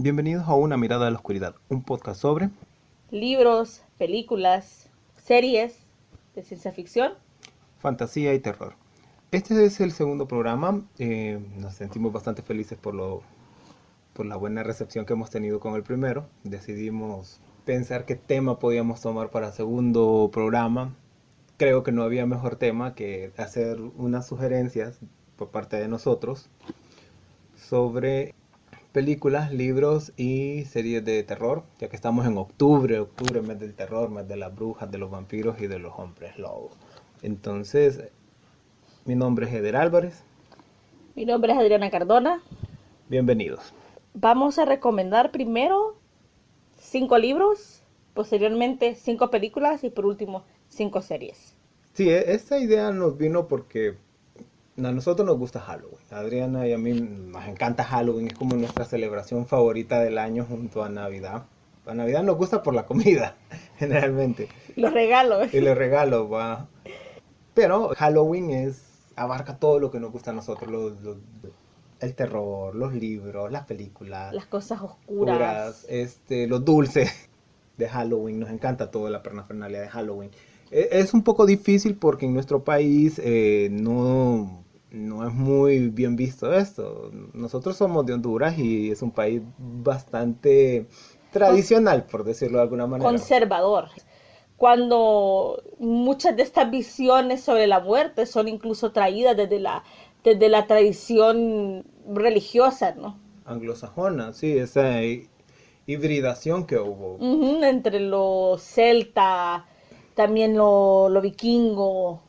Bienvenidos a Una Mirada a la Oscuridad, un podcast sobre libros, películas, series de ciencia ficción. fantasía y terror. Este es el segundo programa. Nos sentimos bastante felices por la buena recepción que hemos tenido con el primero. Decidimos pensar qué tema podíamos tomar para el segundo programa. Creo que no había mejor tema que hacer unas sugerencias por parte de nosotros sobre películas, libros y series de terror, ya que estamos en octubre, mes del terror, mes de las brujas, de los vampiros y de los hombres lobos. Entonces, mi nombre es Eder Álvarez. Mi nombre es Adriana Cardona. Bienvenidos. Vamos a recomendar primero 5 libros, posteriormente 5 películas y por último 5 series. Sí, esta idea nos vino porque a nosotros nos gusta Halloween. A Adriana y a mí nos encanta Halloween, es como nuestra celebración favorita del año junto a Navidad. A Navidad nos gusta por la comida, generalmente. Los regalos. Y los regalos, va. Pero Halloween abarca todo lo que nos gusta a nosotros, el terror, los libros, las películas, Las cosas oscuras. los dulces de Halloween. Nos encanta toda la parafernalia de Halloween. Es un poco difícil porque en nuestro país no es muy bien visto esto. Nosotros somos de Honduras y es un país bastante tradicional, por decirlo de alguna manera. Conservador. Cuando muchas de estas visiones sobre la muerte son incluso traídas desde la tradición religiosa, ¿no? Anglosajona, sí, esa hibridación que hubo. Entre lo celta, también lo vikingo,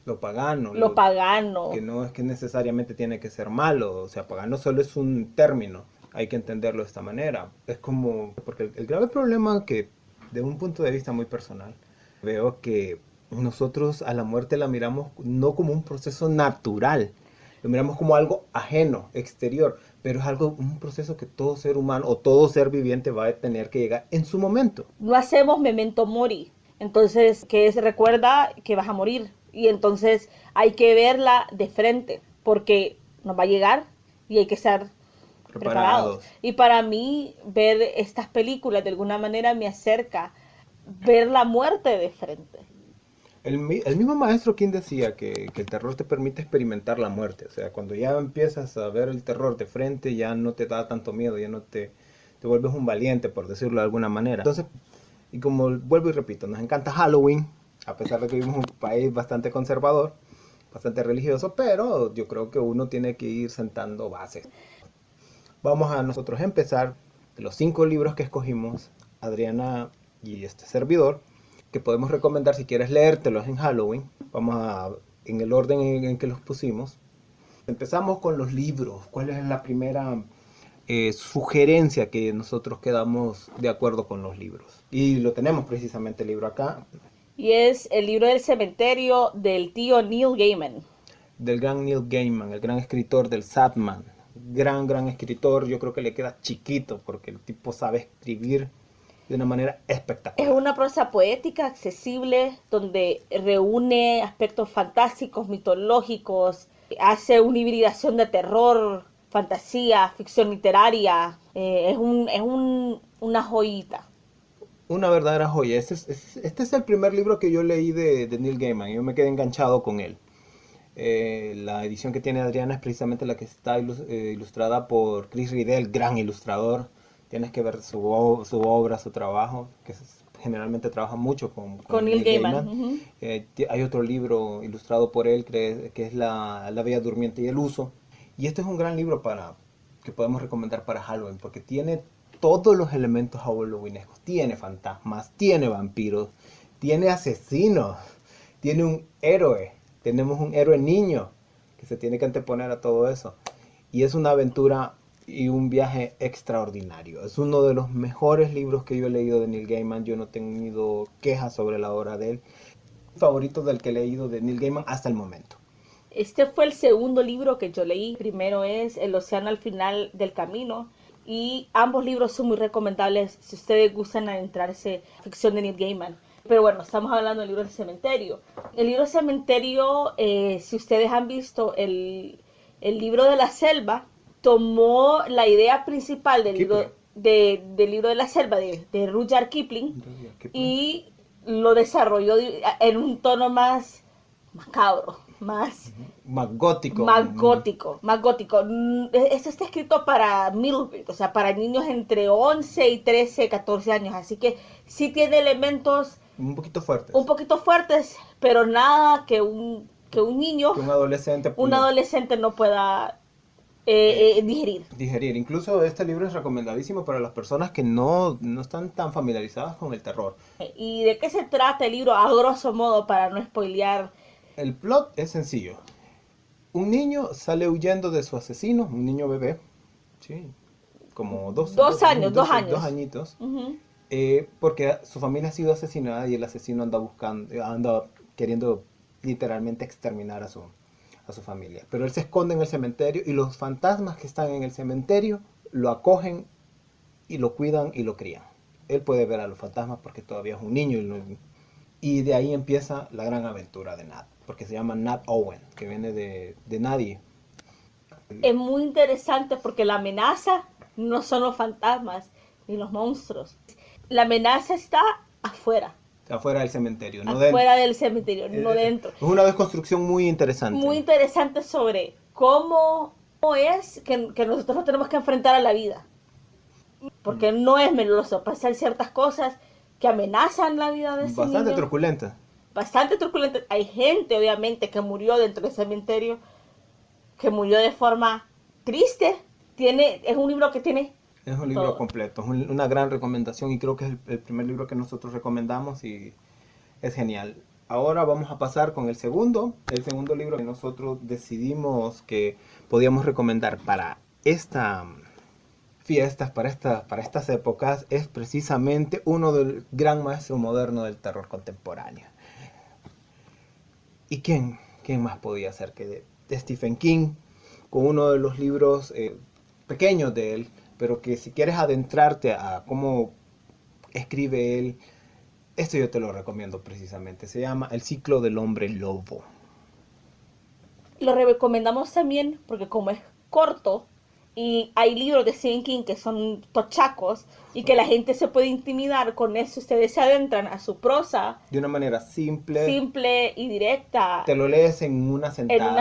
Lo pagano. lo pagano. Que no es que necesariamente tiene que ser malo. O sea, pagano solo es un término. Hay que entenderlo de esta manera. Es como, porque el grave problema que, de un punto de vista muy personal, veo que nosotros a la muerte la miramos no como un proceso natural. Lo miramos como algo ajeno, exterior, pero es un proceso que todo ser humano o todo ser viviente va a tener que llegar en su momento. No hacemos memento mori, entonces que se recuerda que vas a morir y entonces hay que verla de frente porque nos va a llegar y hay que estar preparados. Y para mí ver estas películas de alguna manera me acerca ver la muerte de frente. El mismo maestro quien decía que el terror te permite experimentar la muerte. O sea, cuando ya empiezas a ver el terror de frente, ya no te da tanto miedo, ya no te vuelves un valiente, por decirlo de alguna manera. Entonces, y como vuelvo y repito, nos encanta Halloween, a pesar de que vivimos en un país bastante conservador, bastante religioso, pero yo creo que uno tiene que ir sentando bases. Vamos a nosotros empezar de los 5 libros que escogimos, Adriana y este servidor, que podemos recomendar si quieres leértelos en Halloween. Vamos en el orden en que los pusimos. Empezamos con los libros. ¿Cuál es la primera sugerencia que nosotros quedamos de acuerdo con los libros? Y lo tenemos precisamente el libro acá. Y es el libro del cementerio del tío Neil Gaiman. Del gran Neil Gaiman, el gran escritor del Sandman. Gran escritor. Yo creo que le queda chiquito porque el tipo sabe escribir de una manera espectacular. Es una prosa poética, accesible, donde reúne aspectos fantásticos, mitológicos, hace una hibridación de terror, fantasía, ficción literaria. Es una joyita. Una verdadera joya. Este es el primer libro que yo leí de Neil Gaiman. Yo me quedé enganchado con él. La edición que tiene Adriana es precisamente la que está ilustrada por Chris Riddell, gran ilustrador. Tienes que ver su obra, su trabajo, que generalmente trabaja mucho con Neil Gaiman. Hay otro libro ilustrado por él que es la Bella Durmiente y el Uso. Y este es un gran libro que podemos recomendar para Halloween, porque tiene todos los elementos halloweenescos. Tiene fantasmas, tiene vampiros, tiene asesinos, tiene un héroe. Tenemos un héroe niño que se tiene que anteponer a todo eso. Y es una aventura y un viaje extraordinario. Es uno de los mejores libros que yo he leído de Neil Gaiman. Yo no he tenido quejas sobre la obra de él. Favorito del que he leído de Neil Gaiman hasta el momento. Este fue el segundo libro que yo leí. Primero es El océano al final del camino. Y ambos libros son muy recomendables si ustedes gustan adentrarse en la ficción de Neil Gaiman. Pero bueno, estamos hablando del libro del cementerio. El libro del cementerio, si ustedes han visto el libro de la selva, tomó la idea principal del libro del libro de la selva de Rudyard Kipling y lo desarrolló en un tono más macabro, más gótico. Más gótico. Esto está escrito para middle grade, o sea, para niños entre 11 y 13, 14 años, así que sí tiene elementos un poquito fuertes. Un poquito fuertes, pero nada que un niño, que un adolescente no pueda digerir. Incluso este libro es recomendadísimo para las personas que no están tan familiarizadas con el terror. ¿Y de qué se trata el libro a grosso modo para no spoilear? El plot es sencillo. Un niño sale huyendo de su asesino, un niño bebé, ¿sí? Como dos añitos, porque su familia ha sido asesinada y el asesino anda queriendo literalmente exterminar a su familia. Pero él se esconde en el cementerio y los fantasmas que están en el cementerio lo acogen y lo cuidan y lo crían. Él puede ver a los fantasmas porque todavía es un niño y de ahí empieza la gran aventura de Nat, porque se llama Nat Owen, que viene de nadie. Es muy interesante porque la amenaza no son los fantasmas ni los monstruos. La amenaza está afuera. Afuera del cementerio, no del cementerio, no dentro. Es una desconstrucción muy interesante. Muy interesante sobre cómo es que nosotros nos tenemos que enfrentar a la vida. Porque no es menudoso, pasan ciertas cosas que amenazan la vida de ese niño. Bastante truculenta. Hay gente, obviamente, que murió dentro del cementerio, que murió de forma triste. Es un libro que tiene... Es un libro completo, es una gran recomendación y creo que es el primer libro que nosotros recomendamos y es genial. Ahora vamos a pasar con el segundo libro que nosotros decidimos que podíamos recomendar para estas fiestas, para estas épocas, es precisamente uno del gran maestro moderno del terror contemporáneo. ¿Y quién más podía ser que de Stephen King, con uno de los libros pequeños de él, pero que si quieres adentrarte a cómo escribe él, esto yo te lo recomiendo precisamente. Se llama El ciclo del hombre lobo. Lo recomendamos también porque como es corto y hay libros de Stephen King que son tochacos y que la gente se puede intimidar con eso, ustedes se adentran a su prosa de una manera simple y directa. Te lo lees en una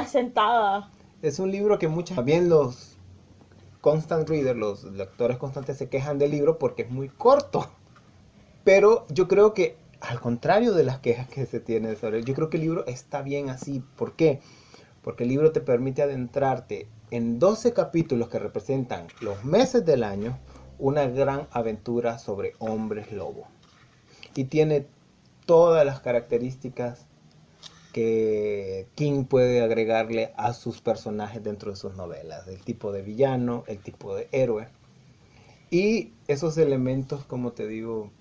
sentada. Es un libro que bien los constant readers, los lectores constantes, se quejan del libro porque es muy corto. Pero yo creo que, al contrario de las quejas que se tienen sobre él, yo creo que el libro está bien así. ¿Por qué? Porque el libro te permite adentrarte en 12 capítulos que representan los meses del año, una gran aventura sobre hombres lobo. Y tiene todas las características que King puede agregarle a sus personajes dentro de sus novelas, el tipo de villano, el tipo de héroe y esos elementos, como te digo,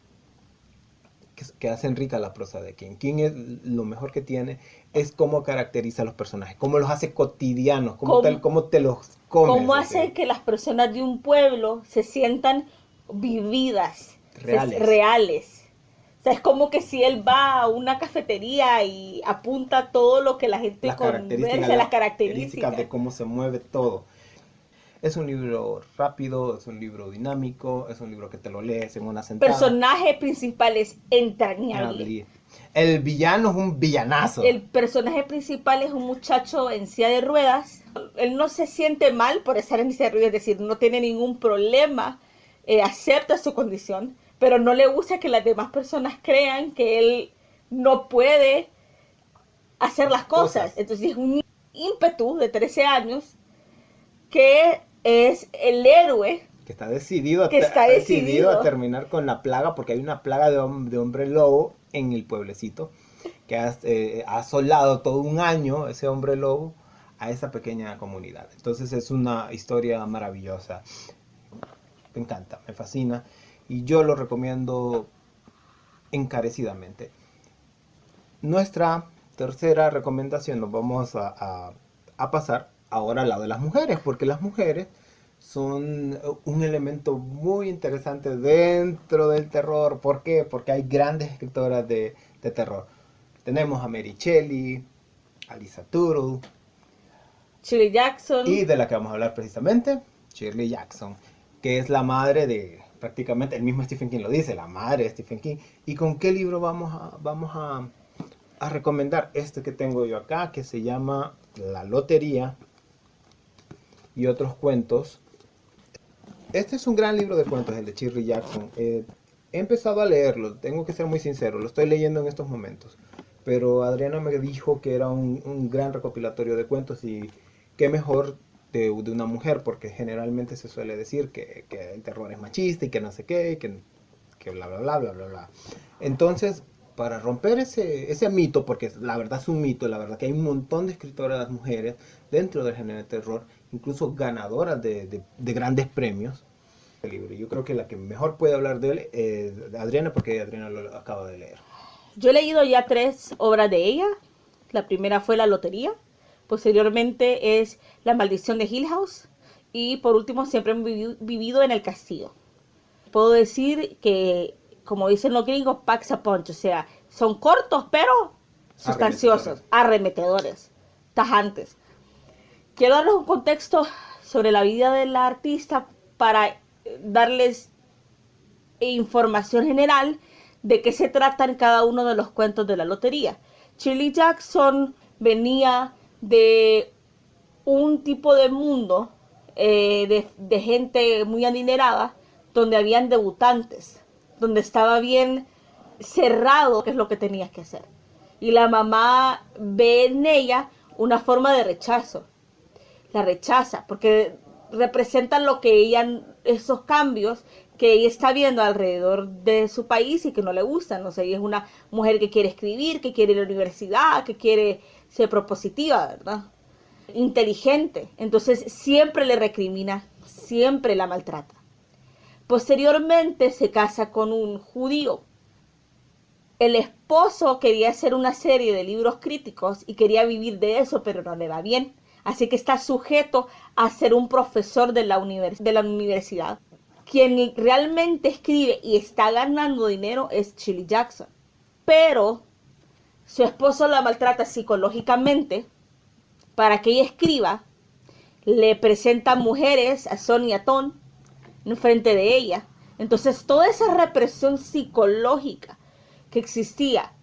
que hacen rica la prosa de King. King lo mejor que tiene es cómo caracteriza a los personajes, cómo los hace cotidianos, cómo te los comes. Cómo hace que las personas de un pueblo se sientan vividas, reales. O sea, es como que si él va a una cafetería y apunta todo lo que la gente conversa, las características de cómo se mueve todo. Es un libro rápido, es un libro dinámico, es un libro que te lo lees en una sentada. Personaje principal es entrañable. El villano es un villanazo. El personaje principal es un muchacho en silla de ruedas. Él no se siente mal por estar en silla de ruedas, es decir, no tiene ningún problema, acepta su condición, pero no le gusta que las demás personas crean que él no puede hacer las cosas. Entonces es un ímpetu de 13 años que es el héroe. Que está decidido a terminar con la plaga, porque hay una plaga de hombre lobo en el pueblecito que ha asolado todo un año ese hombre lobo a esa pequeña comunidad. Entonces es una historia maravillosa. Me encanta, me fascina. Y yo lo recomiendo encarecidamente. Nuestra tercera recomendación, nos vamos a pasar ahora al lado de las mujeres, porque las mujeres son un elemento muy interesante dentro del terror. ¿Por qué? Porque hay grandes escritoras de terror. Tenemos a Mary Shelley, a Lisa Tuttle, Shirley Jackson. Y de la que vamos a hablar precisamente, Shirley Jackson. que es la madre de, prácticamente, el mismo Stephen King lo dice, la madre de Stephen King. ¿Y con qué libro vamos a recomendar? Este que tengo yo acá, que se llama La Lotería y otros cuentos. Este es un gran libro de cuentos, el de Shirley Jackson. He empezado a leerlo, tengo que ser muy sincero, lo estoy leyendo en estos momentos. Pero Adriana me dijo que era un gran recopilatorio de cuentos y qué mejor de una mujer, porque generalmente se suele decir que el terror es machista y que no sé qué, que bla, bla, bla, bla, bla, bla. Entonces, para romper ese mito, porque la verdad es un mito, la verdad que hay un montón de escritoras mujeres dentro del género de terror, incluso ganadoras de grandes premios. El libro. Yo creo que la que mejor puede hablar de él es Adriana, porque Adriana lo acaba de leer. Yo he leído ya 3 obras de ella. La primera fue La Lotería. Posteriormente es La Maldición de Hill House. Y por último, Siempre he vivido en el castillo. Puedo decir que, como dicen los gringos, packs a punch. O sea, son cortos, pero sustanciosos, arremetedores, tajantes. Quiero darles un contexto sobre la vida de la artista para darles información general de qué se tratan cada uno de los cuentos de La Lotería. Shirley Jackson venía de un tipo de mundo de gente muy adinerada, donde habían debutantes, donde estaba bien cerrado qué es lo que tenías que hacer. Y la mamá ve en ella una forma de rechazo. La rechaza porque representan lo que ella, esos cambios que ella está viendo alrededor de su país y que no le gustan. No sé, ella es una mujer que quiere escribir, que quiere ir a la universidad, que quiere ser propositiva, ¿verdad? Inteligente. Entonces siempre le recrimina, siempre la maltrata. Posteriormente se casa con un judío. El esposo quería hacer una serie de libros críticos y quería vivir de eso, pero no le va bien. Así que está sujeto a ser un profesor de la universidad. Quien realmente escribe y está ganando dinero es Shirley Jackson. Pero su esposo la maltrata psicológicamente para que ella escriba. Le presenta mujeres a Sonia Ton en frente de ella. Entonces toda esa represión psicológica que existía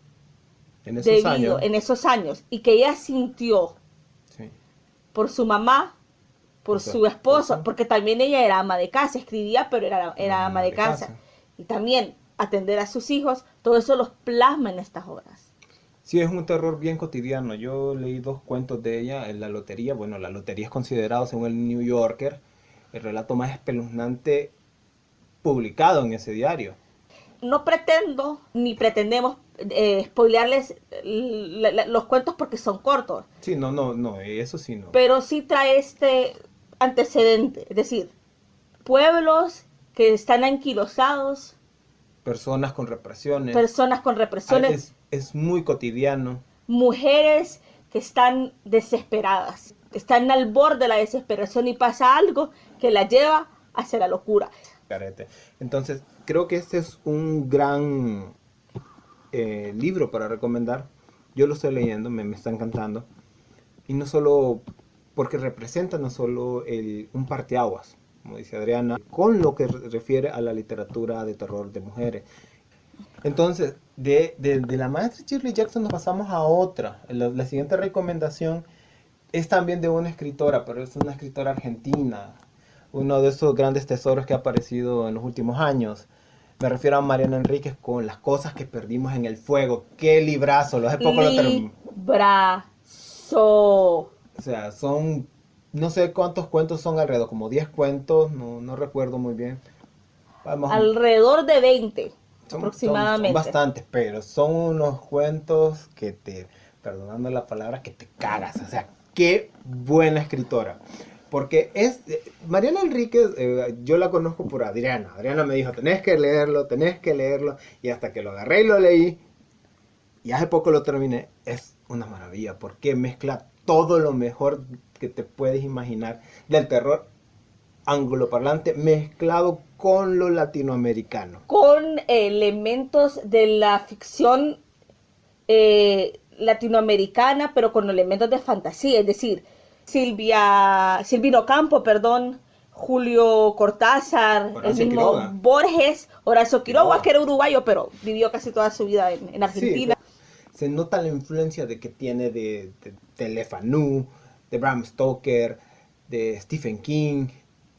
en esos años y que ella sintió por su mamá, por su esposo, porque también ella era ama de casa, escribía, pero era ama de casa. Y también atender a sus hijos, todo eso los plasma en estas obras. Sí, es un terror bien cotidiano. Yo leí 2 cuentos de ella en La Lotería. Bueno, La Lotería es considerado, según el New Yorker, el relato más espeluznante publicado en ese diario. No pretendo, ni pretendemos spoilearles los cuentos porque son cortos. Sí, no, eso sí no. Pero sí trae este antecedente, es decir, pueblos que están anquilosados. Personas con represiones. Es muy cotidiano. Mujeres que están desesperadas, están al borde de la desesperación y pasa algo que la lleva hacia la locura. Entonces, creo que este es un gran libro para recomendar. Yo lo estoy leyendo, me está encantando. Y no solo porque representa no solo un parteaguas, como dice Adriana, con lo que refiere a la literatura de terror de mujeres. Entonces, de la maestra Shirley Jackson nos pasamos a otra. La siguiente recomendación es también de una escritora, pero es una escritora argentina. Uno de esos grandes tesoros que ha aparecido en los últimos años. Me refiero a Mariana Enríquez con Las cosas que perdimos en el fuego. ¡Qué librazo! Hace poco lo terminé. Librazo. O sea, son, no sé cuántos cuentos son alrededor, como 10 cuentos, no recuerdo muy bien. Alrededor de 20, aproximadamente. Son bastantes, pero son unos cuentos que perdonando la palabra, que te cagas. O sea, qué buena escritora. Porque Mariana Enríquez, yo la conozco por Adriana. Adriana me dijo, tenés que leerlo. Y hasta que lo agarré y lo leí, y hace poco lo terminé, es una maravilla. Porque mezcla todo lo mejor que te puedes imaginar del terror angloparlante mezclado con lo latinoamericano. Con elementos de la ficción latinoamericana, pero con elementos de fantasía. Es decir, Silvino Campo, Julio Cortázar, el Horacio mismo Quiroga. Borges, Horacio Quiroga, Quiroga. que era uruguayo, pero vivió casi toda su vida en Argentina. Sí, se nota la influencia de que tiene de Le Fanu, de Bram Stoker, de Stephen King,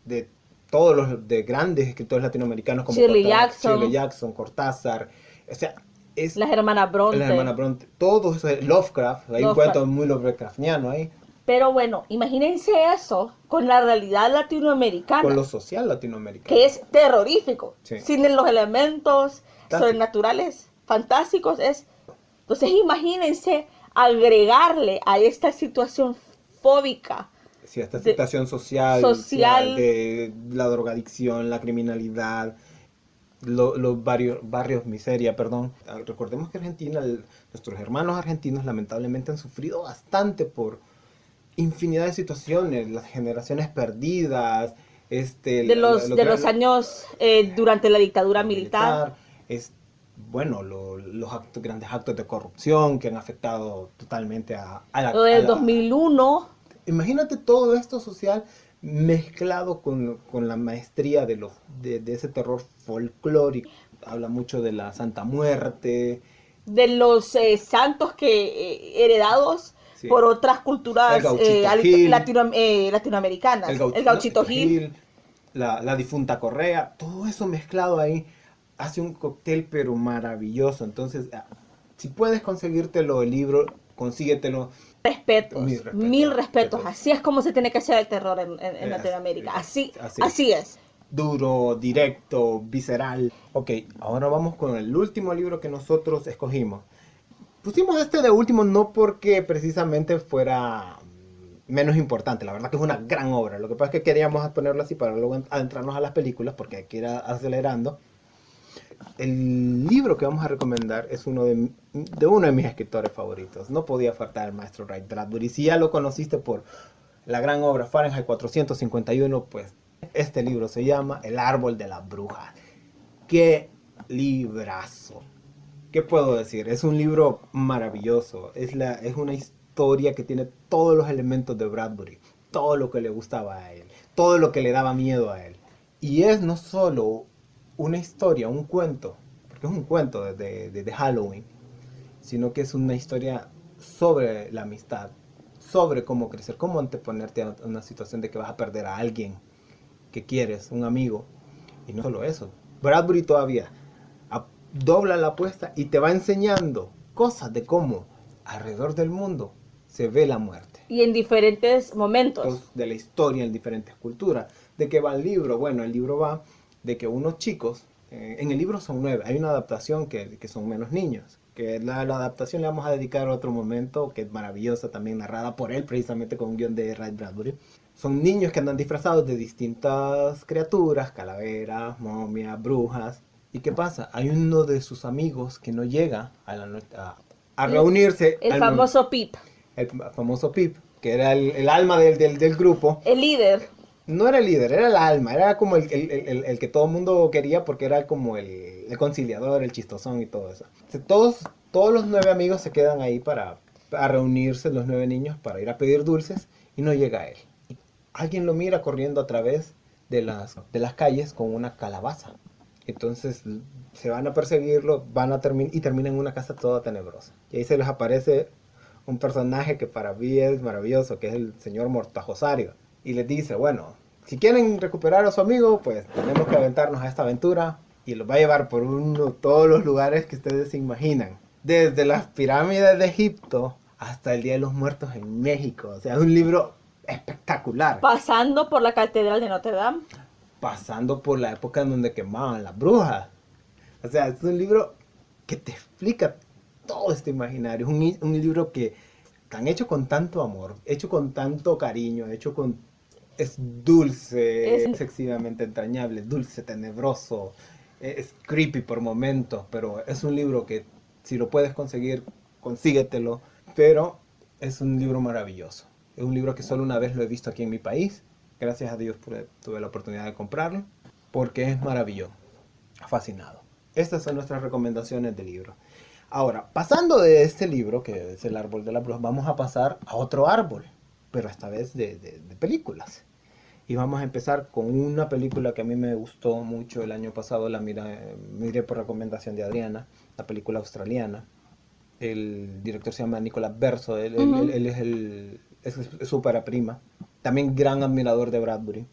de todos los de grandes escritores latinoamericanos como Shirley Jackson, Cortázar, o sea, es las hermanas Bronte. las hermanas Bronte, todo eso, Lovecraft, hay un cuento muy Lovecraftiano ahí. Pero bueno, imagínense eso con la realidad latinoamericana. Con lo social latinoamericano. Que es terrorífico. Sí. Sin los elementos sobrenaturales, fantásticos. Entonces imagínense agregarle a esta situación fóbica. Sí, esta situación social de la drogadicción, la criminalidad, los barrios miseria, perdón. Recordemos que Argentina, nuestros hermanos argentinos lamentablemente han sufrido bastante por infinidad de situaciones, las generaciones perdidas, de los años durante la dictadura militar. Bueno, los grandes actos de corrupción que han afectado totalmente a la... Lo del 2001. Imagínate todo esto social mezclado con la maestría de ese terror folclórico. Habla mucho de la Santa Muerte. De los santos que heredados por otras culturas latinoamericanas. El Gauchito Gil. La difunta Correa. Todo eso mezclado ahí hace un cóctel pero maravilloso. Entonces, si puedes conseguírtelo el libro, consíguetelo. Mil respetos. Así es como se tiene que hacer el terror en Latinoamérica. Así es. Duro, directo, visceral. Ok, ahora vamos con el último libro que nosotros escogimos. Pusimos este de último no porque precisamente fuera menos importante. La verdad que es una gran obra. Lo que pasa es que queríamos ponerlo así para luego adentrarnos a las películas porque hay que ir acelerando. El libro que vamos a recomendar es uno de mis escritores favoritos. No podía faltar el maestro Ray Bradbury. Si ya lo conociste por la gran obra Fahrenheit 451, pues este libro se llama El árbol de la bruja. ¡Qué librazo! ¿Qué puedo decir? Es un libro maravilloso. Es una historia que tiene todos los elementos de Bradbury. Todo lo que le gustaba a él. Todo lo que le daba miedo a él. Y es no solo una historia, un cuento, porque es un cuento de Halloween, sino que es una historia sobre la amistad, sobre cómo crecer, cómo anteponerte a una situación de que vas a perder a alguien que quieres, un amigo. Y no solo eso, Bradbury todavía dobla la apuesta y te va enseñando cosas de cómo alrededor del mundo se ve la muerte. Y en diferentes momentos. De la historia en diferentes culturas. ¿De qué va el libro? Bueno, el libro va de que unos chicos, en el libro son 9, hay una adaptación que son menos niños, que la adaptación le vamos a dedicar a otro momento, que es maravillosa también, narrada por él precisamente con un guión de Ray Bradbury. Son niños que andan disfrazados de distintas criaturas, calaveras, momias, brujas. ¿Y qué pasa? Hay uno de sus amigos que no llega a reunirse. El famoso Pip. El famoso Pip, que era el alma del grupo. El líder. No era el líder, era el alma, era como el que todo el mundo quería porque era como el conciliador, el chistosón y todo eso. Todos los 9 amigos se quedan ahí para reunirse, los 9 niños, para ir a pedir dulces y no llega él. Alguien lo mira corriendo a través de las calles con una calabaza. Entonces se van a perseguirlo, y terminan en una casa toda tenebrosa. Y ahí se les aparece un personaje que para mí es maravilloso, que es el señor Mortajosario. Y les dice, bueno, si quieren recuperar a su amigo, pues tenemos que aventarnos a esta aventura. Y los va a llevar por todos los lugares que ustedes se imaginan. Desde las pirámides de Egipto hasta el Día de los Muertos en México. O sea, es un libro espectacular. Pasando por la Catedral de Notre Dame. Pasando por la época en donde quemaban las brujas. O sea, es un libro que te explica todo este imaginario. Es un libro que han hecho con tanto amor, hecho con tanto cariño, es dulce, es excesivamente entrañable, dulce, tenebroso, es creepy por momentos, pero es un libro que si lo puedes conseguir, consíguetelo, pero es un libro maravilloso. Es un libro que solo una vez lo he visto aquí en mi país, gracias a Dios tuve la oportunidad de comprarlo, porque es maravilloso, fascinado. Estas son nuestras recomendaciones de libro. Ahora, pasando de este libro, que es El árbol de la bruja, vamos a pasar a otro árbol, pero esta vez de películas. Y vamos a empezar con una película que a mí me gustó mucho el año pasado, miré por recomendación de Adriana, la película australiana. El director se llama Nicolas Verso, Ujú. es su ópera prima. También gran admirador de Bradbury.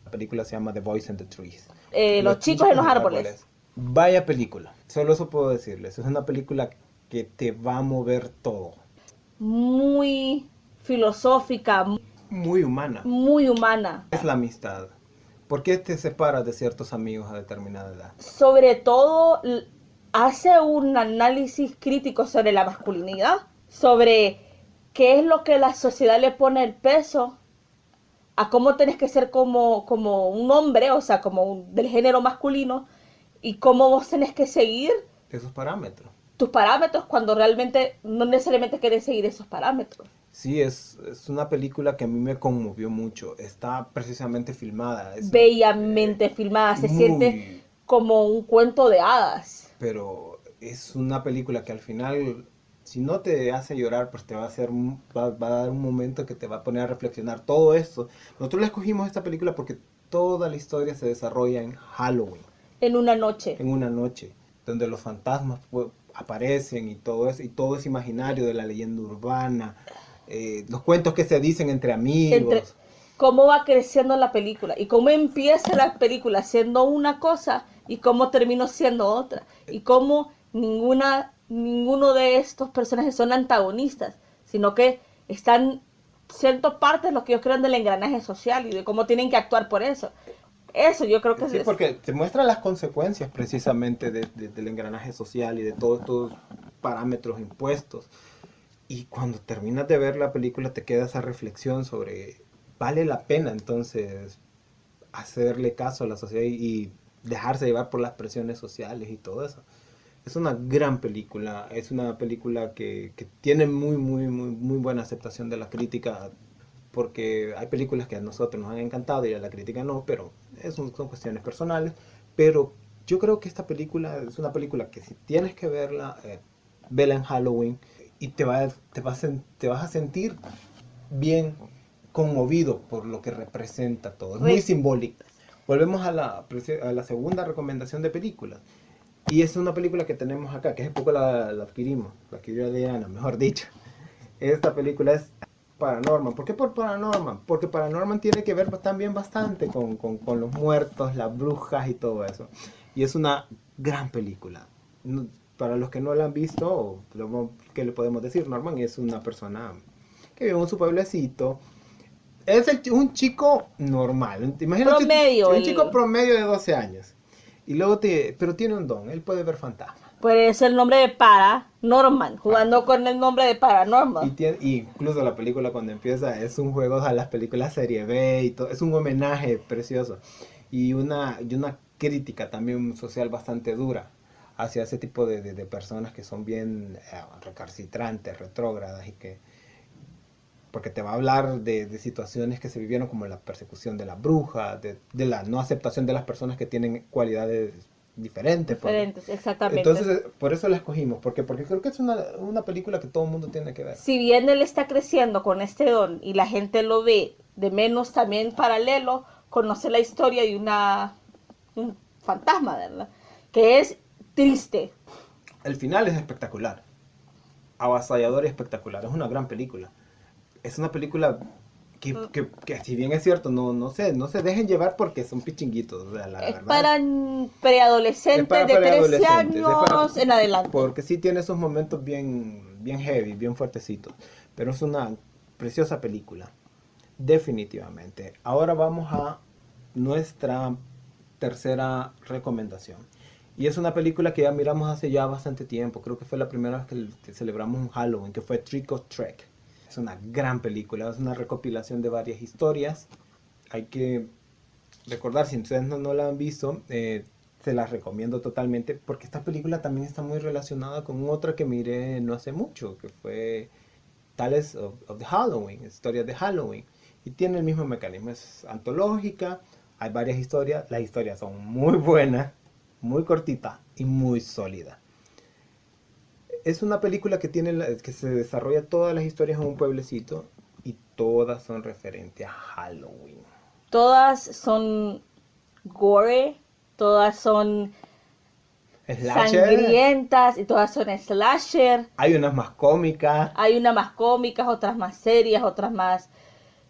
La película se llama The Boys and the Trees. Los Los chicos en chicos los en los árboles. árboles. Vaya película, solo eso puedo decirles. Es una película que te va a mover todo. Muy filosófica, Muy humana. muy humana. Es la amistad. ¿Por qué te separas de ciertos amigos a determinada edad? Sobre todo hace un análisis crítico sobre la masculinidad, sobre qué es lo que la sociedad le pone el peso a cómo tenés que ser como un hombre, o sea, del género masculino, y cómo vos tenés que seguir Esos parámetros. tus parámetros cuando realmente no necesariamente querés seguir esos parámetros. Sí, es una película que a mí me conmovió mucho. Está precisamente filmada. Bellamente filmada, se siente Muy... como un cuento de hadas. Pero es una película que al final, si no te hace llorar, pues te va a hacer, va a dar un momento que te va a poner a reflexionar. Todo esto. Nosotros le escogimos esta película porque toda la historia se desarrolla en Halloween, En una noche. en una noche, donde los fantasmas aparecen y todo es imaginario de la leyenda urbana, los cuentos que se dicen entre Entre amigos. cómo va creciendo la película y cómo empieza la película siendo una cosa y cómo terminó siendo otra. Y cómo ninguno de estos personajes son antagonistas, sino que están siendo parte de lo que ellos crean del engranaje social y de cómo tienen que actuar por eso. Eso yo creo que Sí, porque te muestra las consecuencias precisamente del engranaje social y de todos estos parámetros impuestos. Y cuando terminas de ver la película te queda esa reflexión sobre, ¿vale la pena entonces hacerle caso a la sociedad y dejarse llevar por las presiones sociales y todo eso? Es una gran película, es una película que tiene muy buena aceptación de la crítica, porque hay películas que a nosotros nos han encantado y a la crítica no, pero son cuestiones personales. Pero yo creo que esta película es una película que si tienes que verla, vela en Halloween y te vas a sentir bien conmovido por lo que representa todo. Es muy simbólica. Volvemos a la segunda recomendación de películas. Y es una película que tenemos acá, que hace poco la adquirimos, la adquirió Adriana, mejor dicho. Esta película es Paranorman. ¿Por qué por Paranorman? Porque Paranorman tiene que ver también bastante con los muertos, las brujas y todo eso. Y es una gran película. Para los que no la han visto, ¿qué le podemos decir? Norman es una persona que vive en su pueblecito. Es un chico normal. Imagínate promedio. un chico promedio de 12 años. Pero tiene un don, él puede ver fantasmas. Puede ser el nombre de Paranorman, jugando con el nombre de Paranormal. Y incluso la película cuando empieza es un juego a las películas serie B y todo, es un homenaje precioso y una crítica también social bastante dura hacia ese tipo de personas que son bien recalcitrantes, retrógradas y que porque te va a hablar de situaciones que se vivieron como la persecución de las brujas, de la no aceptación de las personas que tienen cualidades diferentes. Diferentes, exactamente. Entonces, por eso la escogimos, porque creo que es una película que todo el mundo tiene que ver. Si bien él está creciendo con este don y la gente lo ve de menos también paralelo, conoce la historia de un fantasma, ¿verdad? Que es triste. El final es espectacular, avasallador y espectacular, es una gran película. Es una película que si bien es cierto, no se dejen llevar porque son pichinguitos, o sea, la Es verdad. para preadolescentes de 13 años en adelante. Porque sí tiene esos momentos bien heavy, bien fuertecitos. Pero es una preciosa película. Definitivamente. Ahora vamos a nuestra tercera recomendación. Y es una película que ya miramos hace ya bastante tiempo. Creo que fue la primera vez que celebramos un Halloween, que fue Trick or Treat. Es una gran película, es una recopilación de varias historias. Hay que recordar, si ustedes no la han visto, se las recomiendo totalmente, porque esta película también está muy relacionada con otra que miré no hace mucho, que fue Tales of the Halloween, historias de Halloween. Y tiene el mismo mecanismo, es antológica, hay varias historias, las historias son muy buenas, muy cortitas y muy sólidas. Es una película que se desarrolla todas las historias en un pueblecito y todas son referentes a Halloween. Todas son gore, todas son Slasher. sangrientas y todas son slasher. Hay unas más cómicas. Hay unas más cómicas, otras más serias, otras más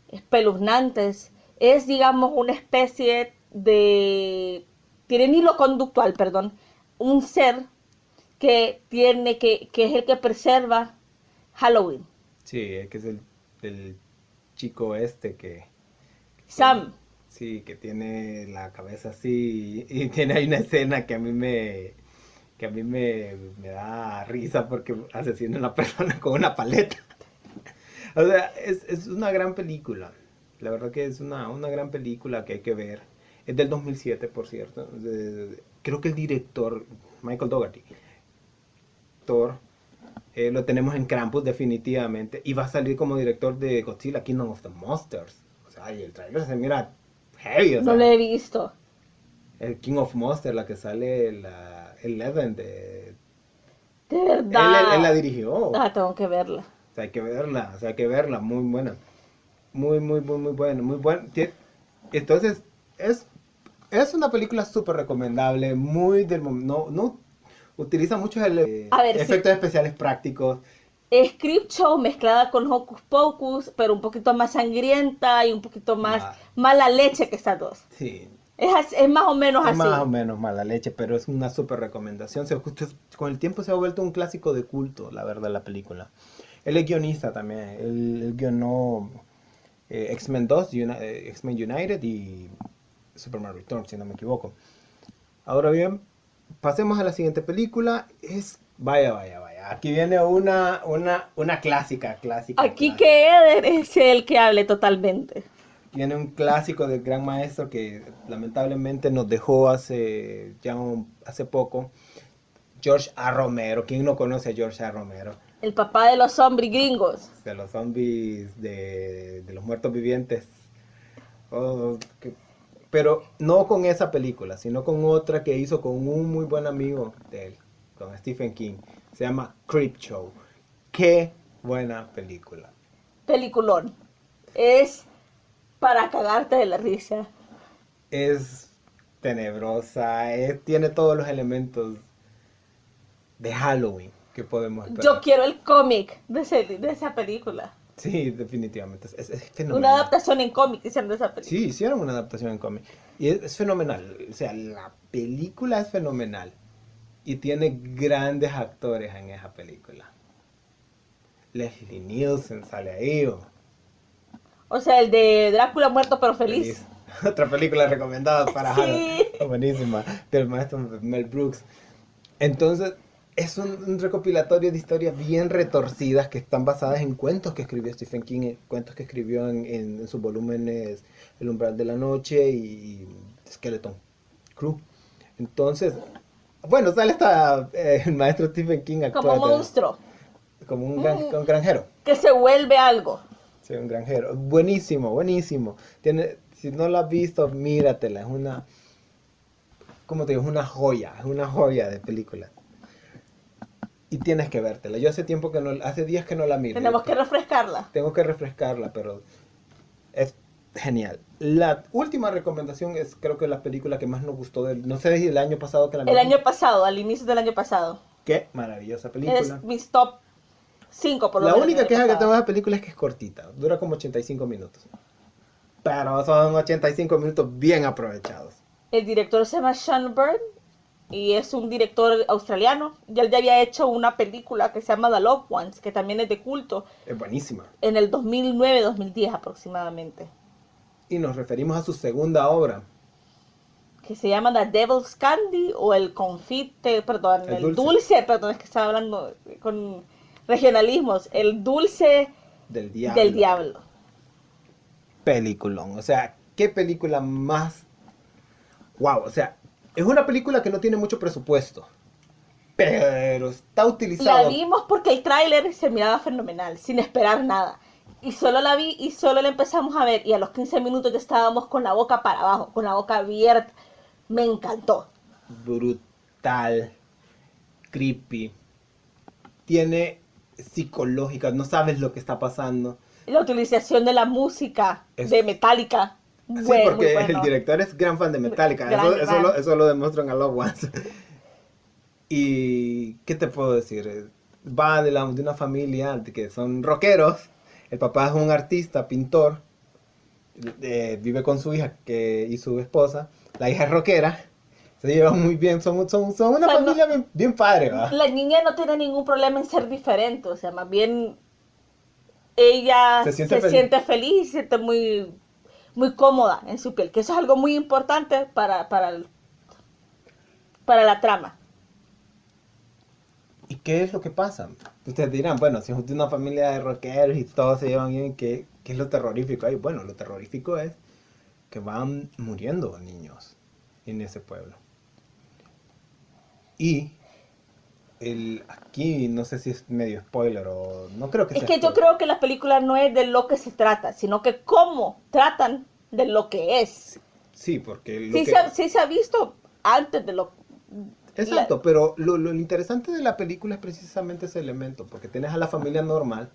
espeluznantes. Es, digamos, una especie de... Tiene un hilo conductual, perdón. Un ser que es el que preserva Halloween. Sí, que es el chico este que... Sam. Sí, que tiene la cabeza así y tiene ahí una escena que a mí me da risa porque asesina a una persona con una paleta. O sea, es una gran película. La verdad que es una gran película que hay que ver. Es del 2007, por cierto. Creo que el director, Michael Dougherty, lo tenemos en Krampus definitivamente. Y va a salir como director de Godzilla, Kingdom of the Monsters. O sea, y el trailer se mira heavy. O sea, No lo he visto. el King of Monsters, la que sale la Eleven de... De verdad. Él la dirigió. Ah, tengo que verla. O sea, hay que verla, muy buena. Muy buena, muy buena. Entonces, es una película súper recomendable, muy del momento. No utiliza muchos efectos especiales prácticos. Es Creepshow mezclada con Hocus Pocus, pero un poquito más sangrienta y un poquito más mala leche que estas dos. Sí. Es más o menos así. Más o menos mala leche, pero es una súper recomendación. Con el tiempo se ha vuelto un clásico de culto, la verdad, la película. Él es guionista también. Él guionó X-Men 2, X-Men United y Superman Returns, si no me equivoco. Ahora bien, pasemos a la siguiente película. Vaya. Aquí viene una clásica. Aquí que Eder es el que hable totalmente. Tiene un clásico del gran maestro que lamentablemente nos dejó hace poco. George A. Romero. ¿Quién no conoce a George A. Romero? El papá de los zombies gringos. De los zombies, de los muertos vivientes. Pero no con esa película, sino con otra que hizo con un muy buen amigo de él, con Stephen King. Se llama Creepshow. ¡Qué buena película! Peliculón. Es para cagarte de la risa. Es tenebrosa, tiene todos los elementos de Halloween que podemos esperar. Yo quiero el cómic de esa película. Sí, definitivamente. Es fenomenal. Una adaptación en cómic hicieron de esa película. Sí, hicieron una adaptación en cómic. Y es fenomenal. O sea, la película es fenomenal. Y tiene grandes actores en esa película. Leslie Nielsen sale ahí. O sea, el de Drácula muerto pero feliz. Otra película recomendada para sí. Halloween. Buenísima. Del maestro Mel Brooks. Entonces, es un recopilatorio de historias bien retorcidas que están basadas en cuentos que escribió Stephen King, cuentos que escribió en sus volúmenes El umbral de la noche y Skeleton Crew. Entonces, bueno, sale el maestro Stephen King como un monstruo. Como un granjero. Que se vuelve algo. Sí, un granjero. Buenísimo. Si no la has visto, míratela. Es una... ¿Cómo te digo? Es una joya de película. Y tienes que vértela. Yo hace días que no la miro. Tenemos que refrescarla. Tengo que refrescarla, pero es genial. La última recomendación es, creo que la película que más nos gustó no sé si el año pasado que la vimos. El año pasado, al inicio del año pasado. Qué maravillosa película. Es mis top 5 por lo menos. La menos. única queja que tengo de la película es que es cortita. Dura como 85 minutos. Pero son 85 minutos bien aprovechados. El director se llama Sean Byrne y es un director australiano. Ya él ya había hecho una película que se llama The Loved Ones, que también es de culto. Es buenísima. En el 2009-2010 aproximadamente. Y nos referimos a su segunda obra. Que se llama The Devil's Candy o el confite, perdón, el dulce, perdón, es que estaba hablando con regionalismos. El dulce del diablo. Peliculón. O sea, qué película más... Wow, o sea, es una película que no tiene mucho presupuesto, pero está utilizada. La vimos porque el tráiler se miraba fenomenal, sin esperar nada. Y solo la vi y solo la empezamos a ver y a los 15 minutos ya estábamos con la boca para abajo, con la boca abierta. Me encantó. Brutal, creepy, tiene psicológica, no sabes lo que está pasando. La utilización de la música de Metallica. Sí, Muy porque el bueno. director es gran fan de Metallica. Gran. Eso lo demuestran a Love Ones. ¿Y qué te puedo decir? Va de una familia de que son rockeros. El papá es un artista, pintor. Vive con su hija y su esposa. La hija es rockera. Se llevan muy bien. Son O una sea, no, familia bien, bien padre, ¿va? la niña no tiene ningún problema en ser diferente, o sea, más bien ella Se siente se feliz. siente feliz y se siente muy, muy cómoda en su piel, que eso es algo muy importante para la trama. ¿Y qué es lo que pasa? Ustedes dirán, bueno, si es de una familia de rockeros y todos se llevan bien, ¿qué es lo terrorífico ahí? Bueno, lo terrorífico es que van muriendo niños en ese pueblo. Y aquí no sé si es medio spoiler o no creo que Es sea que yo spoiler. creo que la película no es de lo que se trata, sino que cómo tratan de lo que es. Sí, porque lo Sí que... sí se ha visto antes de lo... la- Exacto, pero lo interesante de la película es precisamente ese elemento, porque tienes a la familia normal,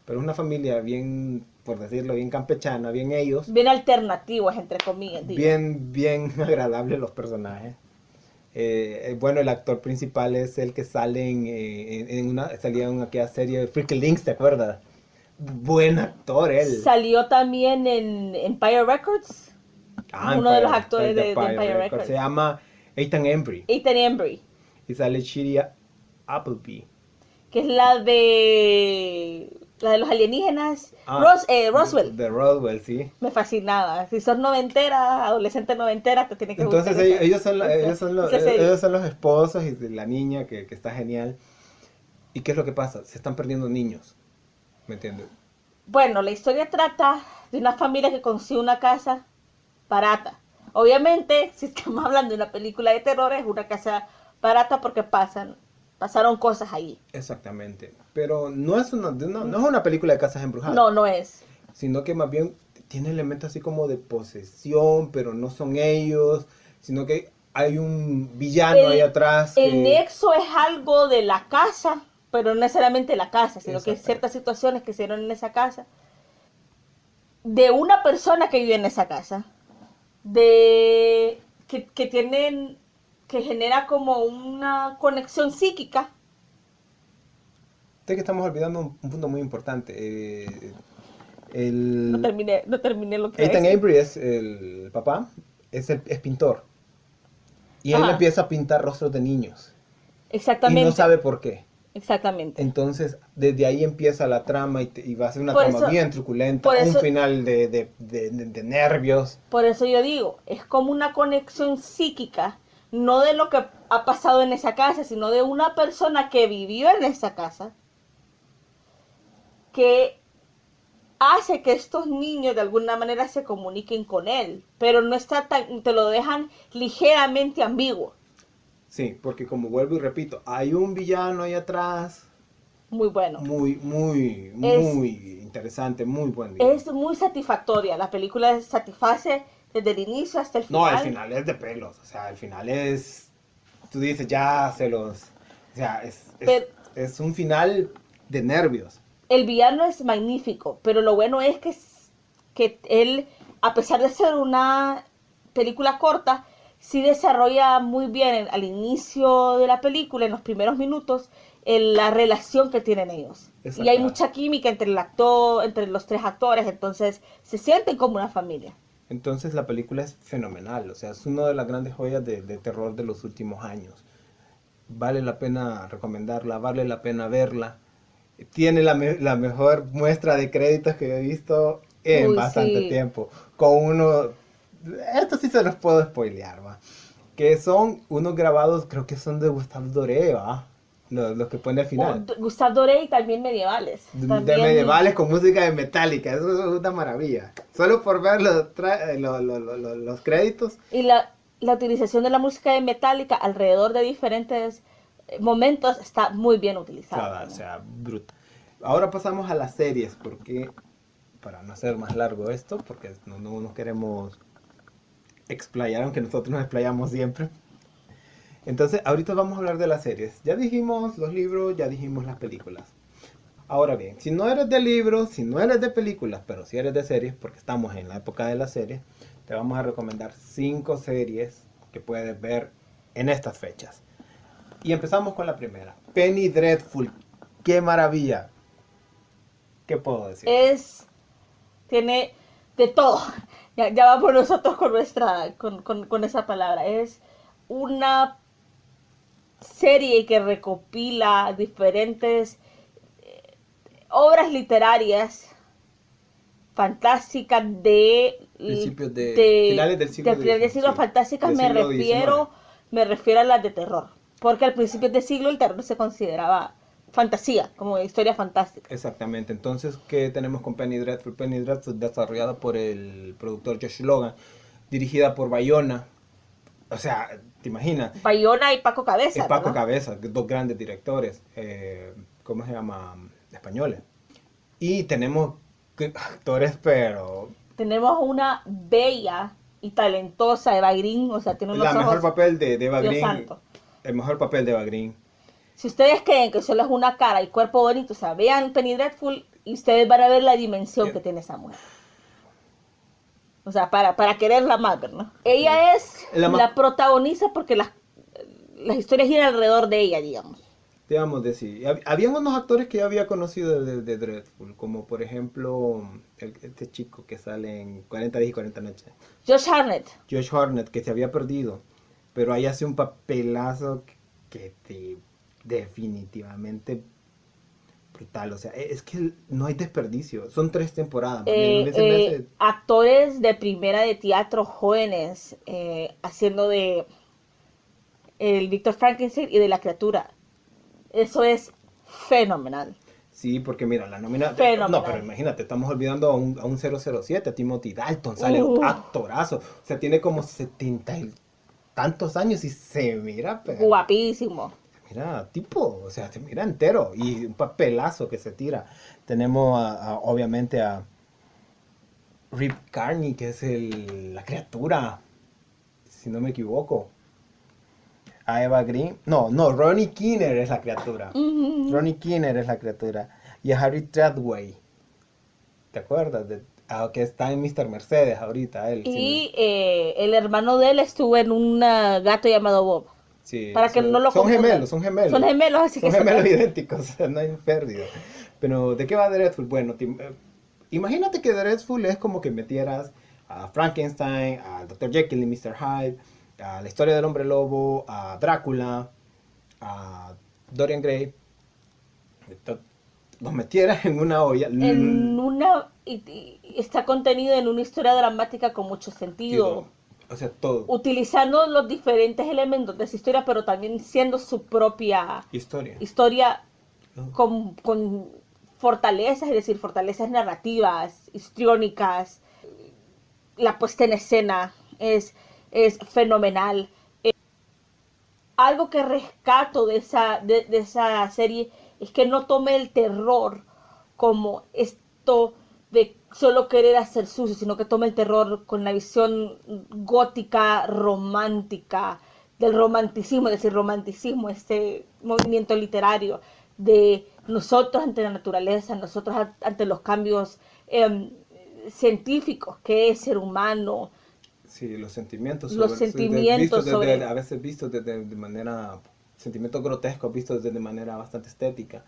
pero es una familia bien, por decirlo, bien campechana, bien ellos, bien alternativas, entre comillas, digo. bien, bien agradable los personajes. Bueno, el actor principal es el que sale salía en aquella serie Freaky Links, ¿te acuerdas? Buen actor él. Salió también en Empire Records, es Ah, uno de los El actores de de Empire Empire Records. Se Records. llama Ethan Embry Ethan Embry, y sale Shiri Appleby. que es la de los alienígenas. Ah, Roswell. de Roswell, sí. Me fascinaba. Si sos noventera, adolescente noventera, te tiene que gustar Entonces esa serie. ellos son los esposos y de la niña que está genial. ¿Y qué es lo que pasa? Se están perdiendo niños, ¿me entiendes? Bueno, la historia trata de una familia que consigue una casa barata. Obviamente, si estamos hablando de una película de terror, es una casa barata porque pasaron cosas ahí. Exactamente. Pero no es no es una película de casas embrujadas, No, no es. sino que más bien tiene elementos así como de posesión, pero no son ellos, sino que hay un villano ahí El, atrás el que... nexo es algo de la casa, pero no necesariamente la casa, sino que Exactamente. ciertas situaciones que se dieron en esa casa, de una persona que vive en esa casa, que tienen, que genera como una conexión psíquica. Sé que estamos olvidando un punto muy importante. No El terminé, no terminé lo que iba a Ethan decir. Avery es el papá, es pintor. Y él Ajá, empieza a pintar rostros de niños. Y no exactamente, sabe por qué. exactamente. Entonces, desde ahí empieza la trama y va a ser una Por trama eso, bien truculenta, por un eso, final de nervios. por eso yo digo, es como una conexión psíquica, no de lo que ha pasado en esa casa, sino de una persona que vivió en esa casa, que hace que estos niños de alguna manera se comuniquen con él, pero no está tan, te lo dejan ligeramente ambiguo. Sí, porque como vuelvo y repito, hay un villano ahí atrás, Muy bueno. muy, muy, Es, muy interesante, muy buen villano. es muy satisfactoria, la película satisface desde el inicio hasta el No, el final. final es de pelos, o sea, el final es, tú dices, ya se los, o sea, Pero es un final de nervios. el villano es magnífico, pero lo bueno es que él, a pesar de ser una película corta, sí desarrolla muy bien al inicio de la película, en los primeros minutos, la relación que tienen ellos. Y hay Exacto. mucha química entre el actor, entre los tres actores, entonces se sienten como una familia. Entonces la película es fenomenal, o sea, es una de las grandes joyas de terror de los últimos años. Vale la pena recomendarla, vale la pena verla. Tiene la mejor muestra de créditos que he visto en Uy, bastante sí. tiempo. Con uno, esto sí se los puedo spoilear, va. Que son unos grabados, creo que son de Gustave Doré, va. Los que pone al final. Gustave Doré y también medievales. De También, medievales con música de Metallica, eso es una maravilla. Solo por ver los créditos. y la utilización de la música de Metallica alrededor de diferentes momentos está muy bien utilizada O también. sea, brutal. Ahora pasamos a las series, porque para no hacer más largo esto, porque no nos queremos explayar, aunque nosotros nos explayamos siempre. Entonces, ahorita vamos a hablar de las series. Ya dijimos los libros, ya dijimos las películas. Ahora bien, si no eres de libros, si no eres de películas, pero si eres de series, porque estamos en la época de las series, te vamos a recomendar 5 series que puedes ver en estas fechas. Y empezamos con la primera, Penny Dreadful. ¡Qué maravilla! ¿Qué puedo decir? Tiene de todo. Ya va por nosotros con esa palabra. Es una serie que recopila diferentes obras literarias fantásticas Principios de finales del siglo del siglo sí, fantásticas del siglo XIX. me refiero a las de terror, porque al principio del siglo el terror se consideraba fantasía, como historia fantástica. Exactamente. Entonces, ¿qué tenemos con Penny Dreadful? Penny Dreadful, desarrollada por el productor Josh Logan, dirigida por Bayona. O sea, ¿te imaginas? Bayona y Paco Cabeza. Y Paco ¿verdad? Cabeza, dos grandes directores, ¿cómo se llama? Españoles. Y tenemos actores, pero... Tenemos una bella y talentosa Eva Green, o sea, tiene unos La ojos... mejor papel de Eva Dios Green. santo. El mejor papel de Eva Green. Si ustedes creen que solo es una cara y cuerpo bonito, o sea, vean Penny Dreadful y ustedes van a ver la dimensión que tiene esa mujer. O sea, para quererla más, ¿verdad? Ella es la protagoniza porque las historias giran alrededor de ella, digamos. Te vamos a decir, habían unos actores que ya había conocido de Dreadful, como por ejemplo este chico que sale en 40 días y 40 noches. Josh Hartnett. Josh Hartnett, que se había perdido, pero ahí hace un papelazo que te definitivamente brutal. O sea, es que no hay desperdicio. Son 3 temporadas. Actores de primera de teatro jóvenes haciendo de el Víctor Frankenstein y de la criatura. Eso es fenomenal. Sí, porque mira, la nómina... Fenomenal. No, pero imagínate, estamos olvidando a un 007, a Timothy Dalton, sale un actorazo. O sea, tiene como 70 y tantos años y se mira... Pero, guapísimo. Mira, tipo, o sea, se mira entero. Y un papelazo que se tira. Tenemos obviamente a Rip Carney, que es la criatura, si no me equivoco. A Eva Green. No, Ronnie Kinner es la criatura. Ronnie Kinner es la criatura. Y a Harry Treadway. ¿Te acuerdas? Que está en Mr. Mercedes ahorita. Él, y el hermano de él estuvo en un gato llamado Bob. Sí, para que no lo son confundan. gemelos. Son gemelos, así son que... gemelos idénticos, o sea, no hay pérdida. Pero, ¿de qué va Dreadful? Bueno, imagínate que Dreadful es como que metieras a Frankenstein, a Dr. Jekyll y Mr. Hyde, a la historia del hombre lobo, a Drácula, a Dorian Gray, los metieras en una olla. Y está contenido en una historia dramática con mucho sentido. O sea, todo. Utilizando los diferentes elementos de esa historia, pero también siendo su propia historia con fortalezas, es decir, fortalezas narrativas, histriónicas. La puesta en escena es fenomenal. Algo que rescato de esa serie es que no tome el terror como esto de solo querer hacer sucio, sino que tome el terror con la visión gótica, romántica, del romanticismo, es decir, romanticismo, este movimiento literario de nosotros ante la naturaleza, nosotros ante los cambios científicos, que es ser humano. Sí, los sentimientos. A veces vistos de manera... Sentimientos grotescos vistos de manera bastante estética.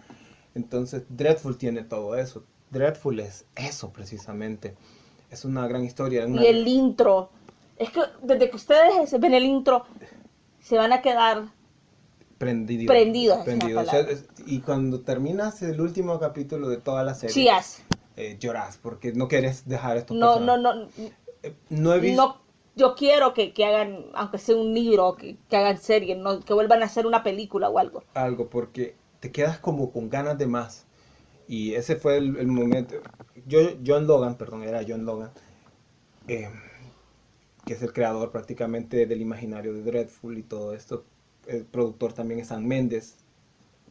Entonces, Dreadful tiene todo eso. Dreadful es eso precisamente. Es una gran historia. Y el intro. Es que desde que ustedes ven el intro, se van a quedar prendidos. Y cuando terminas el último capítulo de toda la serie, chías. Lloras porque no quieres dejar esto pasar. No he visto... Yo quiero que hagan, aunque sea un libro, que hagan serie, que vuelvan a hacer una película o algo. Algo, porque te quedas como con ganas de más. Y ese fue el momento. John Logan, que es el creador prácticamente del imaginario de Dreadful y todo esto. El productor también es Sam Mendes,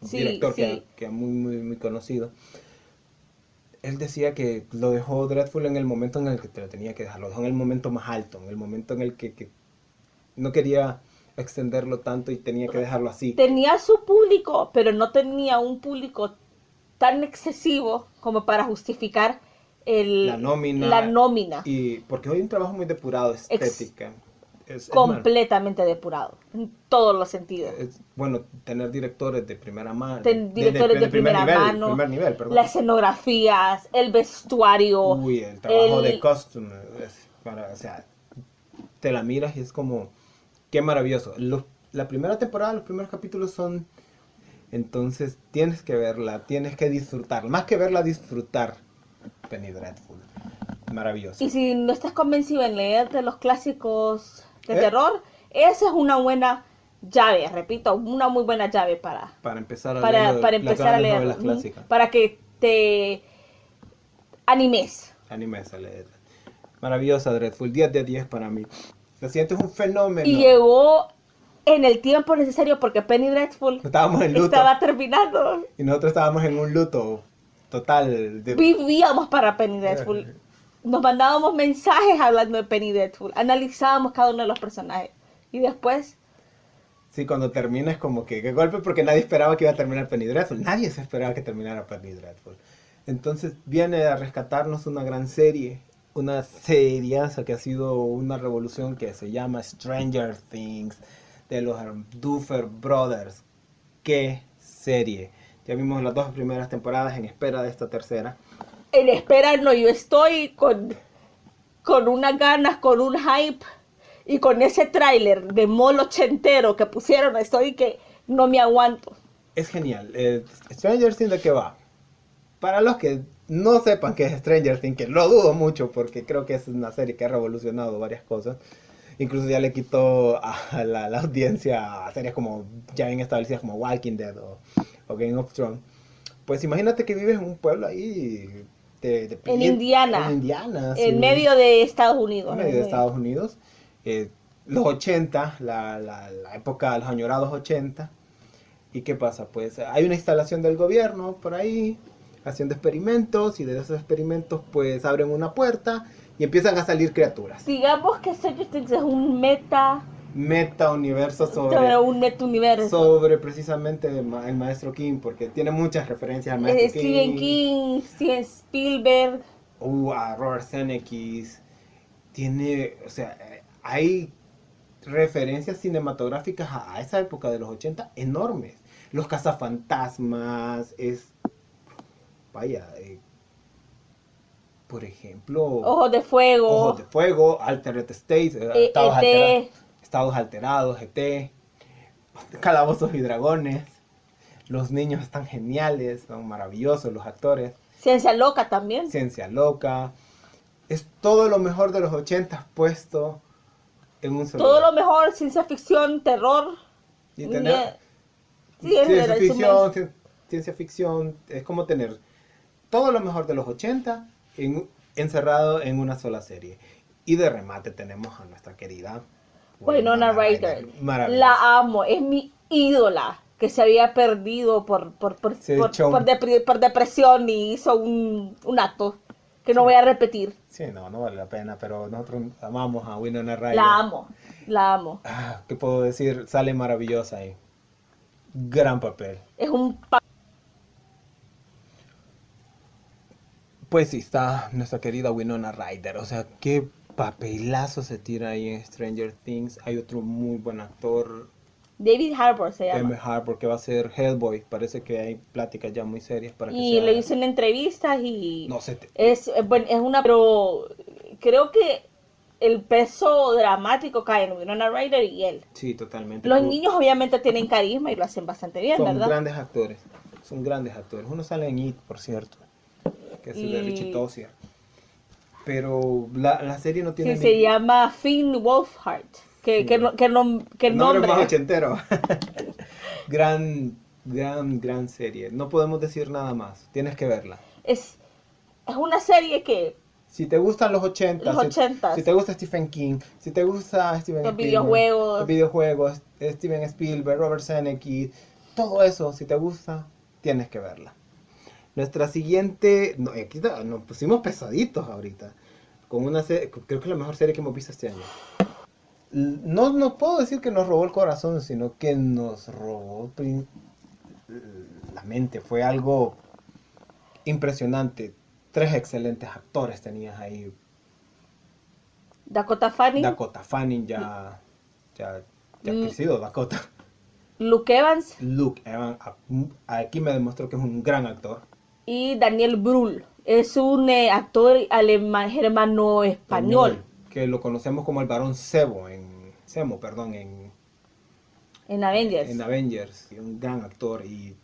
director que es muy conocido. Él decía que lo dejó Dreadful en el momento en el que te lo tenía que dejar, lo dejó en el momento más alto, en el momento en el que no quería extenderlo tanto y tenía que dejarlo así. Tenía su público, pero no tenía un público tan excesivo como para justificar la nómina. Y porque hoy hay un trabajo muy depurado, estética. Completamente depurado, en todos los sentidos. Bueno, tener directores de primera mano. Directores de primera mano. Primer nivel, perdón. Las escenografías, el vestuario. Uy, el trabajo de costume. O sea, te la miras y es como, qué maravilloso. La primera temporada, los primeros capítulos son... Entonces tienes que verla, tienes que disfrutar. Más que verla, disfrutar Penny Dreadful. Maravilloso. Y si no estás convencido en leerte los clásicos de terror, esa es una buena llave, repito, una muy buena llave para empezar a leer, para empezar a leer, para que te animes a leer. Maravillosa Dreadful, 10 de 10 para mí. Lo siento, es un fenómeno. Y llegó en el tiempo necesario porque Penny Dreadful estaba terminando. Y nosotros estábamos en un luto total. Vivíamos para Penny Dreadful. Nos mandábamos mensajes hablando de Penny Dreadful. Analizábamos cada uno de los personajes. Y después... Sí, cuando termina es como que golpe, porque nadie esperaba que iba a terminar Penny Dreadful. Nadie se esperaba que terminara Penny Dreadful. Entonces viene a rescatarnos una gran serie. Una seriaza que ha sido una revolución que se llama Stranger Things. De los Duffer Brothers. ¡Qué serie! Ya vimos las 2 primeras temporadas, en espera de esta tercera. En espera, no, yo estoy con unas ganas, con un hype, y con ese tráiler de mall ochentero que pusieron, estoy que no me aguanto. Es genial. Stranger Things, ¿de qué va? Para los que no sepan qué es Stranger Things, que lo dudo mucho, porque creo que es una serie que ha revolucionado varias cosas. Incluso ya le quitó a la audiencia a series como ya bien establecidas como Walking Dead o Game of Thrones. Pues imagínate que vives en un pueblo ahí en Indiana. Sí. En medio de Estados Unidos. En medio de Estados Unidos. Los 80, la época de los añorados 80. ¿Y qué pasa? Pues hay una instalación del gobierno por ahí haciendo experimentos, y de esos experimentos pues abren una puerta y empiezan a salir criaturas. Digamos que Stranger Things es un meta universo sobre precisamente el maestro King, porque tiene muchas referencias al maestro Stephen King, Steven Spielberg, a Robert Zemeckis. Tiene, o sea, hay referencias cinematográficas a esa época de los 80 enormes. Los cazafantasmas, por ejemplo, Ojos de Fuego, Altered States, Estados Alterados, ET, Calabozos y Dragones. Los niños están geniales, son maravillosos los actores. Ciencia Loca también. Ciencia Loca. Es todo lo mejor de los 80 puesto en un solo. Todo lo mejor, ciencia ficción, terror. Y tener ciencia ficción es como tener todo lo mejor de los 80 encerrado en una sola serie. Y de remate tenemos a nuestra querida Winona Ryder. La amo, es mi ídola, que se había perdido por depresión y hizo un acto que no voy a repetir. Sí, no vale la pena, pero nosotros amamos a Winona Ryder. La amo. ¿Qué puedo decir? Sale maravillosa ahí. Gran papel. Es un Pues sí, está nuestra querida Winona Ryder. O sea, qué papelazo se tira ahí en Stranger Things. Hay otro muy buen actor, David Harbour se llama. David Harbour, que va a ser Hellboy. Parece que hay pláticas ya muy serias para que y le hice una entrevista y no sé. Es una, pero creo que el peso dramático cae en Winona Ryder y él. Sí, totalmente. Los niños obviamente tienen carisma y lo hacen bastante bien, ¿verdad? Son grandes actores. Uno sale en It, por cierto, que es el de Richie Tozier. Pero la serie no tiene... Sí, se llama Finn Wolfhard. Que nombre más ochentero. gran serie. No podemos decir nada más. Tienes que verla. Es una serie que... Si te gustan los 80, si te gusta Stephen King, si te gusta los videojuegos, Steven Spielberg, Robert Zemeckis, todo eso, si te gusta, tienes que verla. Nuestra siguiente... aquí nos pusimos pesaditos ahorita. Con una serie, creo que es la mejor serie que hemos visto este año. No puedo decir que nos robó el corazón, sino que nos robó la mente. Fue algo impresionante. tres excelentes actores tenías ahí. Dakota Fanning. Dakota Fanning ya ha crecido, Dakota. Luke Evans. Luke Evans, aquí me demostró que es un gran actor. Y Daniel Brühl, es un actor alemán, germano-español. Que lo conocemos como el Barón Zemo en Avengers. En Avengers, un gran actor. Y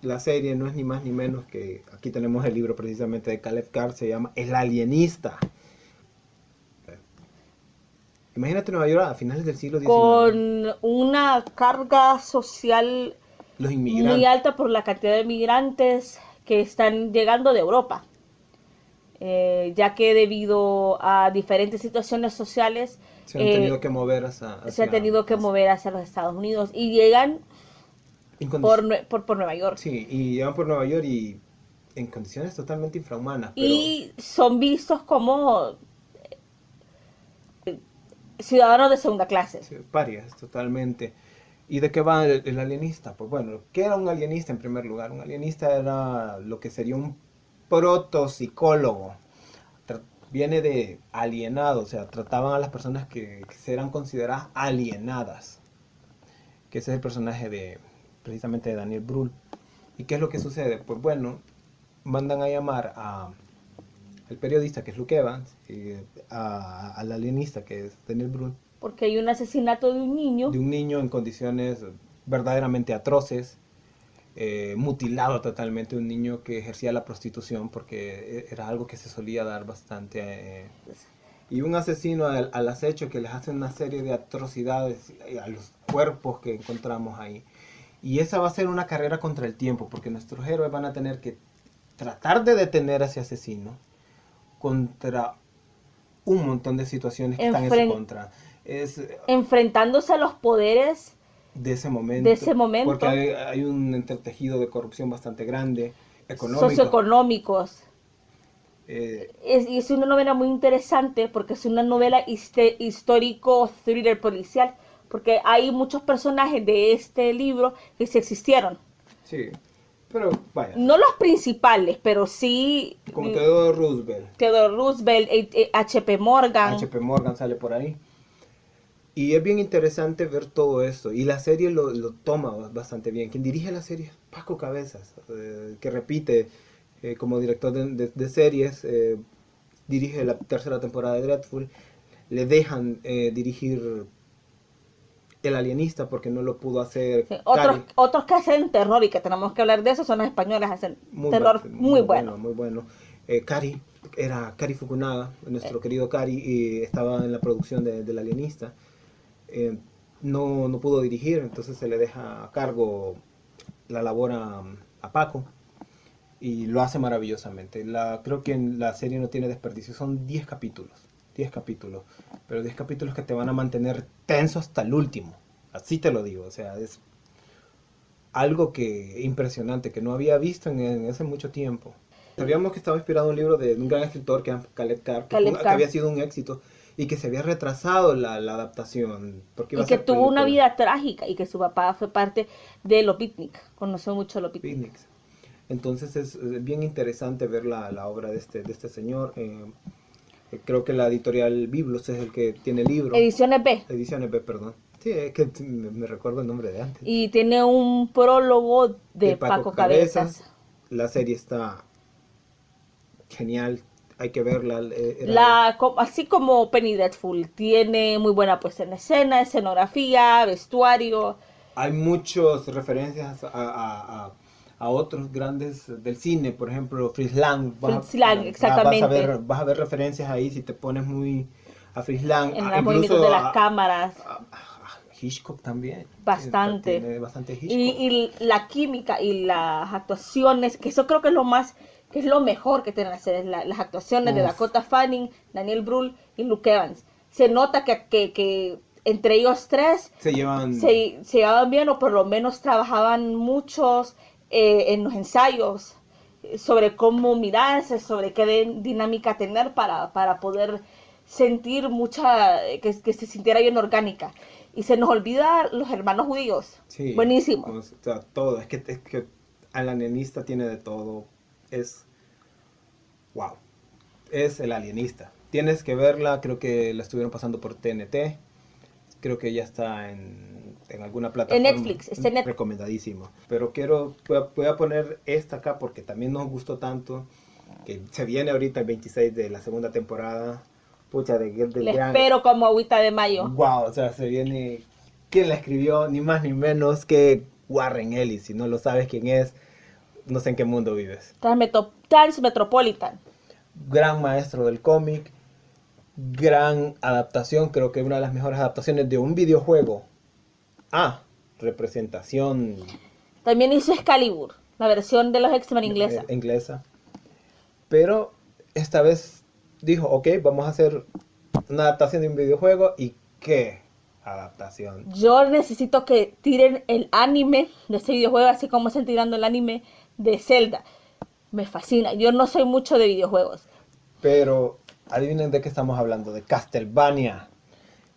la serie no es ni más ni menos que, aquí tenemos el libro precisamente de Caleb Card, se llama El Alienista. Imagínate Nueva York a finales del siglo XIX. Con una carga social muy alta por la cantidad de migrantes que están llegando de Europa. Ya que debido a diferentes situaciones sociales se han tenido que mover hacia los Estados Unidos y llegan por Nueva York. Sí, y llegan por Nueva York y en condiciones totalmente infrahumanas. Y son vistos como ciudadanos de segunda clase. Sí, parias, totalmente. ¿Y de qué va el alienista? Pues bueno, ¿qué era un alienista en primer lugar? Un alienista era lo que sería un protopsicólogo. Viene de alienado, o sea, trataban a las personas que eran consideradas alienadas. Que ese es el personaje precisamente de Daniel Brühl. ¿Y qué es lo que sucede? Pues bueno, mandan a llamar al periodista, que es Luke Evans, y al alienista, que es Daniel Brühl. Porque hay un asesinato de un niño. De un niño en condiciones verdaderamente atroces, mutilado totalmente, un niño que ejercía la prostitución, porque era algo que se solía dar bastante. Y un asesino al acecho que les hace una serie de atrocidades a los cuerpos que encontramos ahí. Y esa va a ser una carrera contra el tiempo, porque nuestros héroes van a tener que tratar de detener a ese asesino contra un montón de situaciones que están en su contra. Enfrentándose a los poderes de ese momento. Porque hay un entretejido de corrupción bastante grande, socioeconómicos. Y es una novela muy interesante porque es una novela histórico thriller policial, porque hay muchos personajes de este libro que sí existieron. Sí, pero vaya. No los principales, pero sí. Como Theodore Roosevelt, H.P. Morgan. H.P. Morgan sale por ahí. Y es bien interesante ver todo esto. Y la serie lo toma bastante bien. Quien dirige la serie es Paco Cabezas, que repite como director de series. Dirige la tercera temporada de Dreadful. Le dejan dirigir El Alienista porque no lo pudo hacer. Sí, otros que hacen terror y que tenemos que hablar de eso son los españoles. Hacen terror muy bueno. Muy bueno. Cari Fukunaga, nuestro querido Cari, y estaba en la producción del Alienista. No pudo dirigir, entonces se le deja a cargo la labor a Paco y lo hace maravillosamente. Creo que en la serie no tiene desperdicio, son 10 capítulos, pero 10 capítulos que te van a mantener tenso hasta el último, así te lo digo, o sea, es algo impresionante que no había visto en hace mucho tiempo. Sabíamos que estaba inspirado en un libro de un gran escritor que es Caleb Card, que había sido un éxito y que se había retrasado la adaptación. Porque y que tuvo una vida trágica y que su papá fue parte de los Beatnik, conoció mucho a los Beatnik. Entonces es bien interesante ver la obra de este señor. Creo que la editorial Biblos es el que tiene el libro. Ediciones B, perdón. Sí, es que me recuerdo el nombre de antes. Y tiene un prólogo de Paco Cabezas. La serie está genial, hay que verla. Así como Penny Dreadful, tiene muy buena puesta en escena, escenografía, vestuario. Hay muchas referencias a otros grandes del cine, por ejemplo, Fritz Lang, exactamente. Vas a ver referencias ahí si te pones muy a Fritz Lang. En los movimientos de las cámaras. Hitchcock también. Bastante. Tiene bastante Hitchcock. Y la química y las actuaciones, que eso creo que es lo mejor que tienen que hacer, las actuaciones de Dakota Fanning, Daniel Brühl y Luke Evans. Se nota que entre ellos tres se llevaban bien, o por lo menos trabajaban muchos en los ensayos sobre cómo mirarse, sobre qué dinámica tener para poder sentir que se sintiera bien orgánica. Y se nos olvida los hermanos judíos. Sí, buenísimo. O sea, todo. Es que El Alienista tiene de todo. Es wow, es El Alienista. Tienes que verla, creo que la estuvieron pasando por TNT, creo que ya está en alguna plataforma. En Netflix, está en Netflix. Recomendadísimo. Pero voy a poner esta acá porque también nos gustó tanto, que se viene ahorita el 26 de la segunda temporada. Pucha, Le espero como agüita de mayo. Wow, o sea, se viene... ¿Quién la escribió? Ni más ni menos que Warren Ellis. Si no lo sabes quién es, no sé en qué mundo vives. Transmetropolitan. Gran maestro del cómic, gran adaptación, creo que una de las mejores adaptaciones de un videojuego a representación. También hizo Excalibur, la versión de los X-Men inglesa. Inglesa. Pero esta vez dijo, ok, vamos a hacer una adaptación de un videojuego. ¿Y qué adaptación? Yo necesito que tiren el anime de ese videojuego, así como están tirando el anime de Zelda. Me fascina. Yo no soy mucho de videojuegos. Pero adivinen de qué estamos hablando, de Castlevania.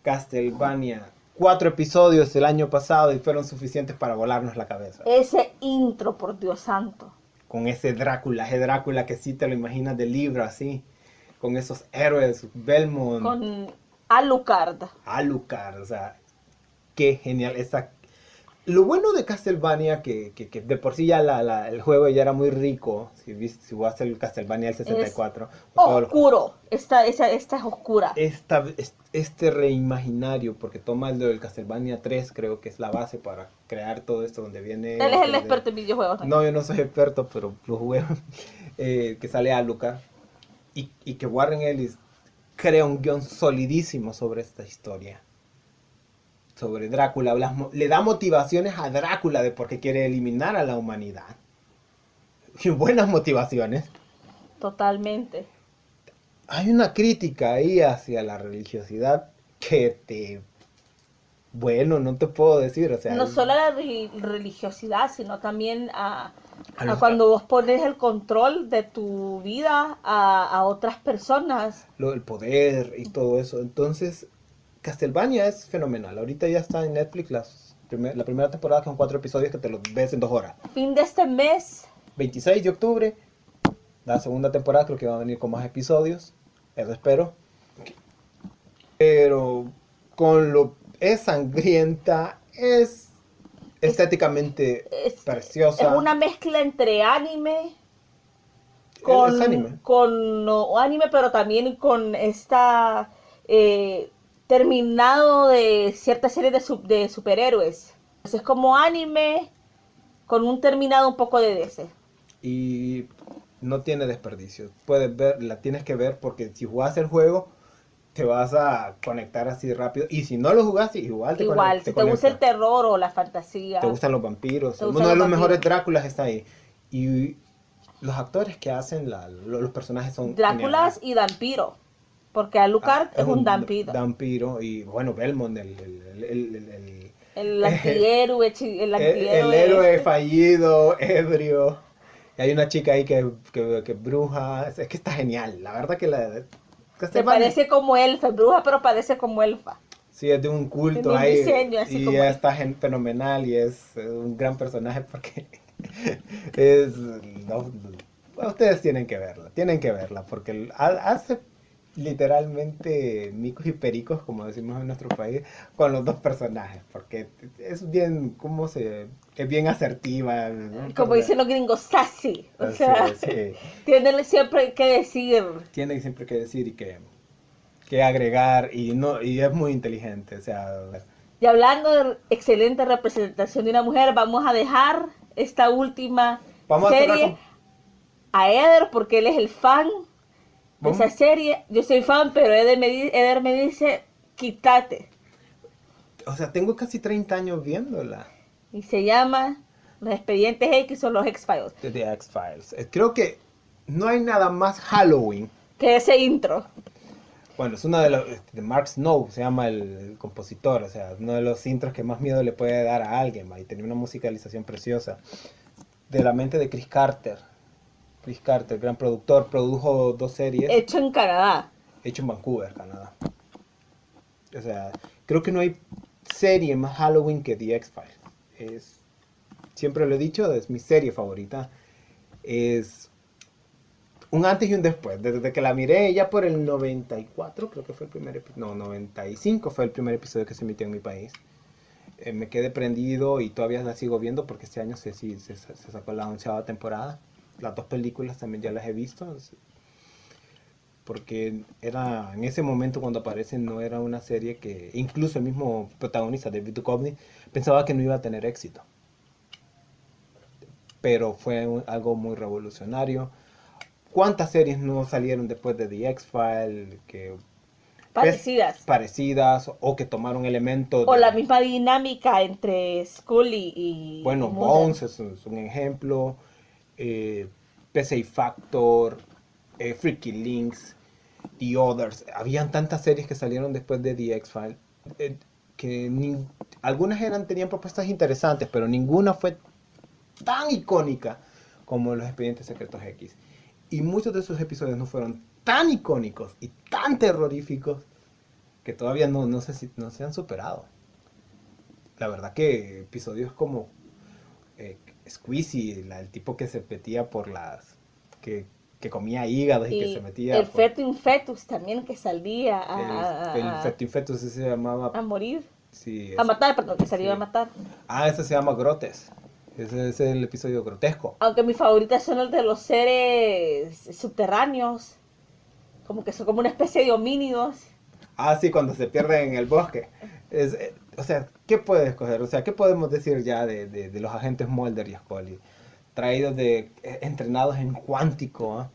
Castlevania. 4 episodios el año pasado y fueron suficientes para volarnos la cabeza. Ese intro, por Dios santo. Con ese Drácula que sí te lo imaginas de libro así. Con esos héroes, Belmont. Con Alucard. Alucard, o sea, qué genial. Lo bueno de Castlevania, que de por sí ya el juego ya era muy rico, si jugaste el Castlevania del 64. Oscuro, esta es oscura. Este reimaginario, porque toma el del Castlevania 3, creo que es la base para crear todo esto donde viene... Él es el experto en videojuegos también. No, yo no soy experto, pero lo jugué, que sale Alucard, y que Warren Ellis crea un guión solidísimo sobre esta historia. Sobre Drácula, le da motivaciones a Drácula de por qué quiere eliminar a la humanidad. Y buenas motivaciones. Totalmente. Hay una crítica ahí hacia la religiosidad que bueno, no te puedo decir, o sea... No solo a la religiosidad, sino también a cuando vos pones el control de tu vida a otras personas. El poder y todo eso, entonces... Castlevania es fenomenal. Ahorita ya está en Netflix la primera temporada, que son 4 episodios que te los ves en 2 horas. Fin de este mes. 26 de octubre. La segunda temporada creo que va a venir con más episodios. Eso espero. Pero es sangrienta, es estéticamente preciosa. Es una mezcla entre anime. Es anime. Anime, pero también con esta... terminado de cierta serie de superhéroes. Es como anime con un terminado un poco de DC. Y no tiene desperdicio. Puedes ver, la tienes que ver porque si jugás el juego te vas a conectar así rápido. Y si no lo jugaste, igual te Igual, si te gusta el terror o la fantasía. Te gustan los vampiros. Uno de los mejores Dráculas está ahí. Y los actores que hacen los personajes son Dráculas y vampiro. Porque Alucard es un vampiro. Y bueno, Belmont, el antihéroe. El héroe fallido, ebrio. Y hay una chica ahí que bruja. Es que está genial. La verdad que se parece como elfa, bruja, pero parece como elfa. Sí, es de un culto. Tiene un ahí. Diseño así y como está fenomenal y es un gran personaje porque ustedes tienen que verla porque hace literalmente micos y pericos, como decimos en nuestro país, con los dos personajes, porque es bien, es bien asertiva, ¿no? Como dicen los gringos, sassy, o sea, sí. Tienen siempre que decir. Tienen siempre que decir y que agregar, y es muy inteligente, o sea... Y hablando de excelente representación de una mujer, vamos a dejar esta última serie a Eder, porque él es el fan de esa serie. Yo soy fan, pero Eder me dice, quítate. O sea, tengo casi 30 años viéndola. Y se llama Los Expedientes X o Los X-Files. The X-Files. Creo que no hay nada más Halloween que ese intro. Bueno, es uno de Mark Snow, se llama el compositor, o sea, uno de los intros que más miedo le puede dar a alguien, y tenía una musicalización preciosa. De la mente de Chris Carter. Chris Carter, gran productor, produjo 2 series. Hecho en Canadá. Hecho en Vancouver, Canadá. O sea, creo que no hay serie más Halloween que The 'Files. Siempre lo he dicho, es mi serie favorita. Es un antes y un después. Desde que la miré ya por el 94, creo que fue el primer episodio, no, 95 fue el primer episodio que se emitió en mi país. Me quedé prendido y todavía la sigo viendo porque este año se sacó la 11ª temporada. Las 2 películas también ya las he visto. Porque era en ese momento cuando aparece, no era una serie que incluso el mismo protagonista, David Duchovny, pensaba que no iba a tener éxito. Pero fue algo muy revolucionario. ¿Cuántas series no salieron después de The X-Files? Parecidas o que tomaron elementos o la misma dinámica entre Scully y bueno, y Bones es un ejemplo, PSA Factor, Freaky Links, The Others. Habían tantas series que salieron después de The X-Files que algunas tenían propuestas interesantes, pero ninguna fue tan icónica como Los Expedientes Secretos X. Y muchos de esos episodios no fueron tan icónicos y tan terroríficos que todavía no se han superado. La verdad que episodios como Squeezy, el tipo que se metía por que comía hígados y que se metía el Fetus también que salía el Fetus se llamaba a morir, sí, a matar, perdón, que salía a matar. Ese se llama Grotes. Ese es el episodio grotesco. Aunque mis favoritas son el de los seres subterráneos, como que son como una especie de homínidos. Sí, cuando se pierden en el bosque. O sea, ¿qué puedes escoger? O sea, ¿qué podemos decir ya de los agentes Mulder y Scully? Traídos entrenados en cuántico,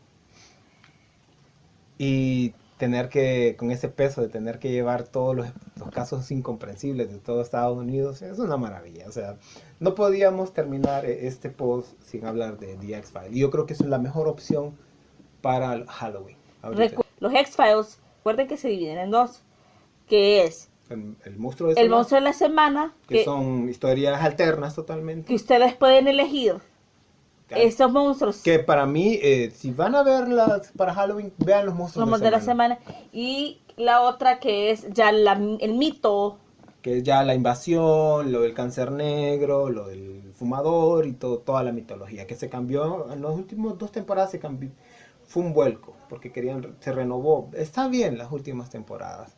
y tener con ese peso de tener que llevar todos los casos incomprensibles de todo Estados Unidos, es una maravilla. O sea, no podíamos terminar este post sin hablar de The X-Files. Y yo creo que es la mejor opción para Halloween. Los X-Files, recuerden que se dividen en 2, que es el monstruo de la semana, que son historias alternas totalmente, que ustedes pueden elegir esos monstruos. Que para mí, si van a verlas para Halloween, vean los monstruos de la semana. Y la otra que es ya el mito. Que es ya la invasión, lo del cáncer negro, lo del fumador y toda la mitología. Que se cambió en las últimas 2 temporadas, fue un vuelco, porque se renovó. Está bien las últimas temporadas.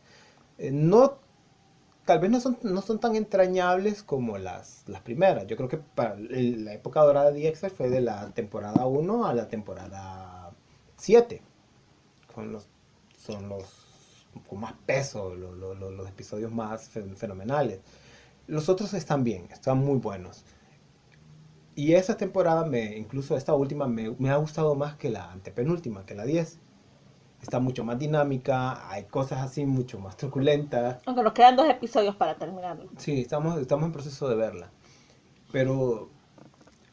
Tal vez no son tan entrañables como las primeras. Yo creo que para la época dorada de X-Files fue de la temporada 1 a la temporada 7. Son los con más peso, los episodios más fenomenales. Los otros están bien, están muy buenos. Y esa temporada, incluso esta última, me ha gustado más que la antepenúltima, que la 10. Está mucho más dinámica, hay cosas así mucho más truculentas. Aunque nos quedan 2 episodios para terminarlo. Sí, estamos en proceso de verla. Pero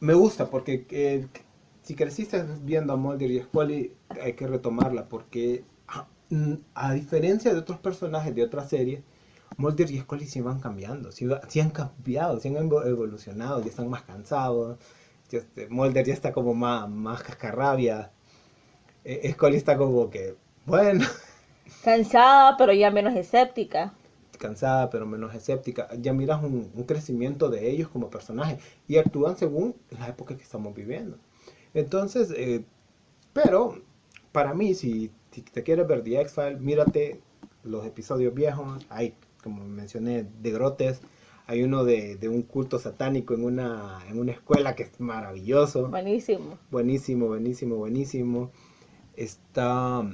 me gusta porque si creciste viendo a Mulder y Scully, hay que retomarla porque a diferencia de otros personajes de otras series, Mulder y Scully sí van cambiando, sí han cambiado, sí han evolucionado, ya están más cansados. Mulder ya está como más cascarrabia. Scully está como que, bueno. Cansada, pero ya menos escéptica. Cansada, pero menos escéptica. Ya miras un crecimiento de ellos como personajes y actúan según la época que estamos viviendo. Entonces, pero para mí, si te quieres ver The X-Files, mírate los episodios viejos. Hay, como mencioné, de Grotes. Hay uno de un culto satánico en una escuela que es maravilloso. Buenísimo. Buenísimo. Está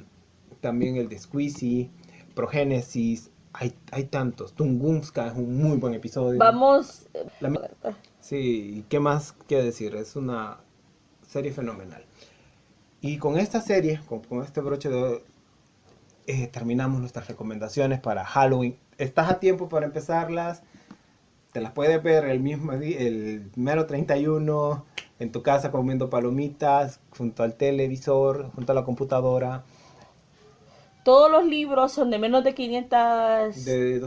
también el de Squeezy, Progénesis, hay tantos. Tunguska es un muy buen episodio. Sí, ¿qué más quiero decir? Es una serie fenomenal. Y con esta serie, con este broche de oro, terminamos nuestras recomendaciones para Halloween. Estás a tiempo para empezarlas. Te las puedes ver el mero 31 en tu casa comiendo palomitas, junto al televisor, junto a la computadora. Todos los libros son de menos de 500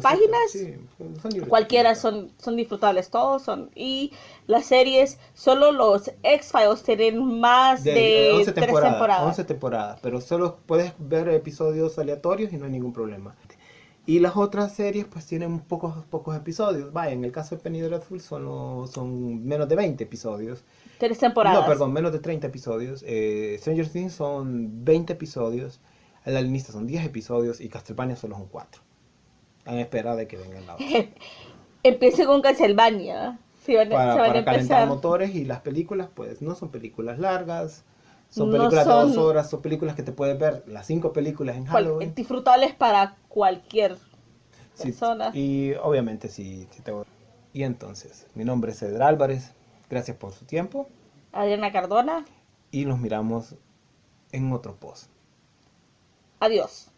páginas. Sí, son libros. Cualquiera son disfrutables, todos son. Y las series, solo los X-Files tienen más de 11 3 temporadas. 11 temporadas, pero solo puedes ver episodios aleatorios y no hay ningún problema. Y las otras series pues tienen pocos episodios. Vaya, en el caso de Penny Dreadful son menos de 20 episodios. 3 No, temporadas. perdón, menos de 30 episodios. Stranger Things son 20 episodios. El Alienista son 10 episodios y Castlevania solo son 4. Han esperado de que vengan la otra. Empiece con Castlevania. Se van a Calentar empezar. motores, y las películas pues no son películas largas. Son No películas de son 2 horas, son películas que te puedes ver las 5 películas en Halloween. disfrutables para cualquier Sí, persona. y obviamente si te... Y entonces, mi nombre es Cedra Álvarez. Gracias por su tiempo Adriana Cardona, y nos miramos en otro post. adiós.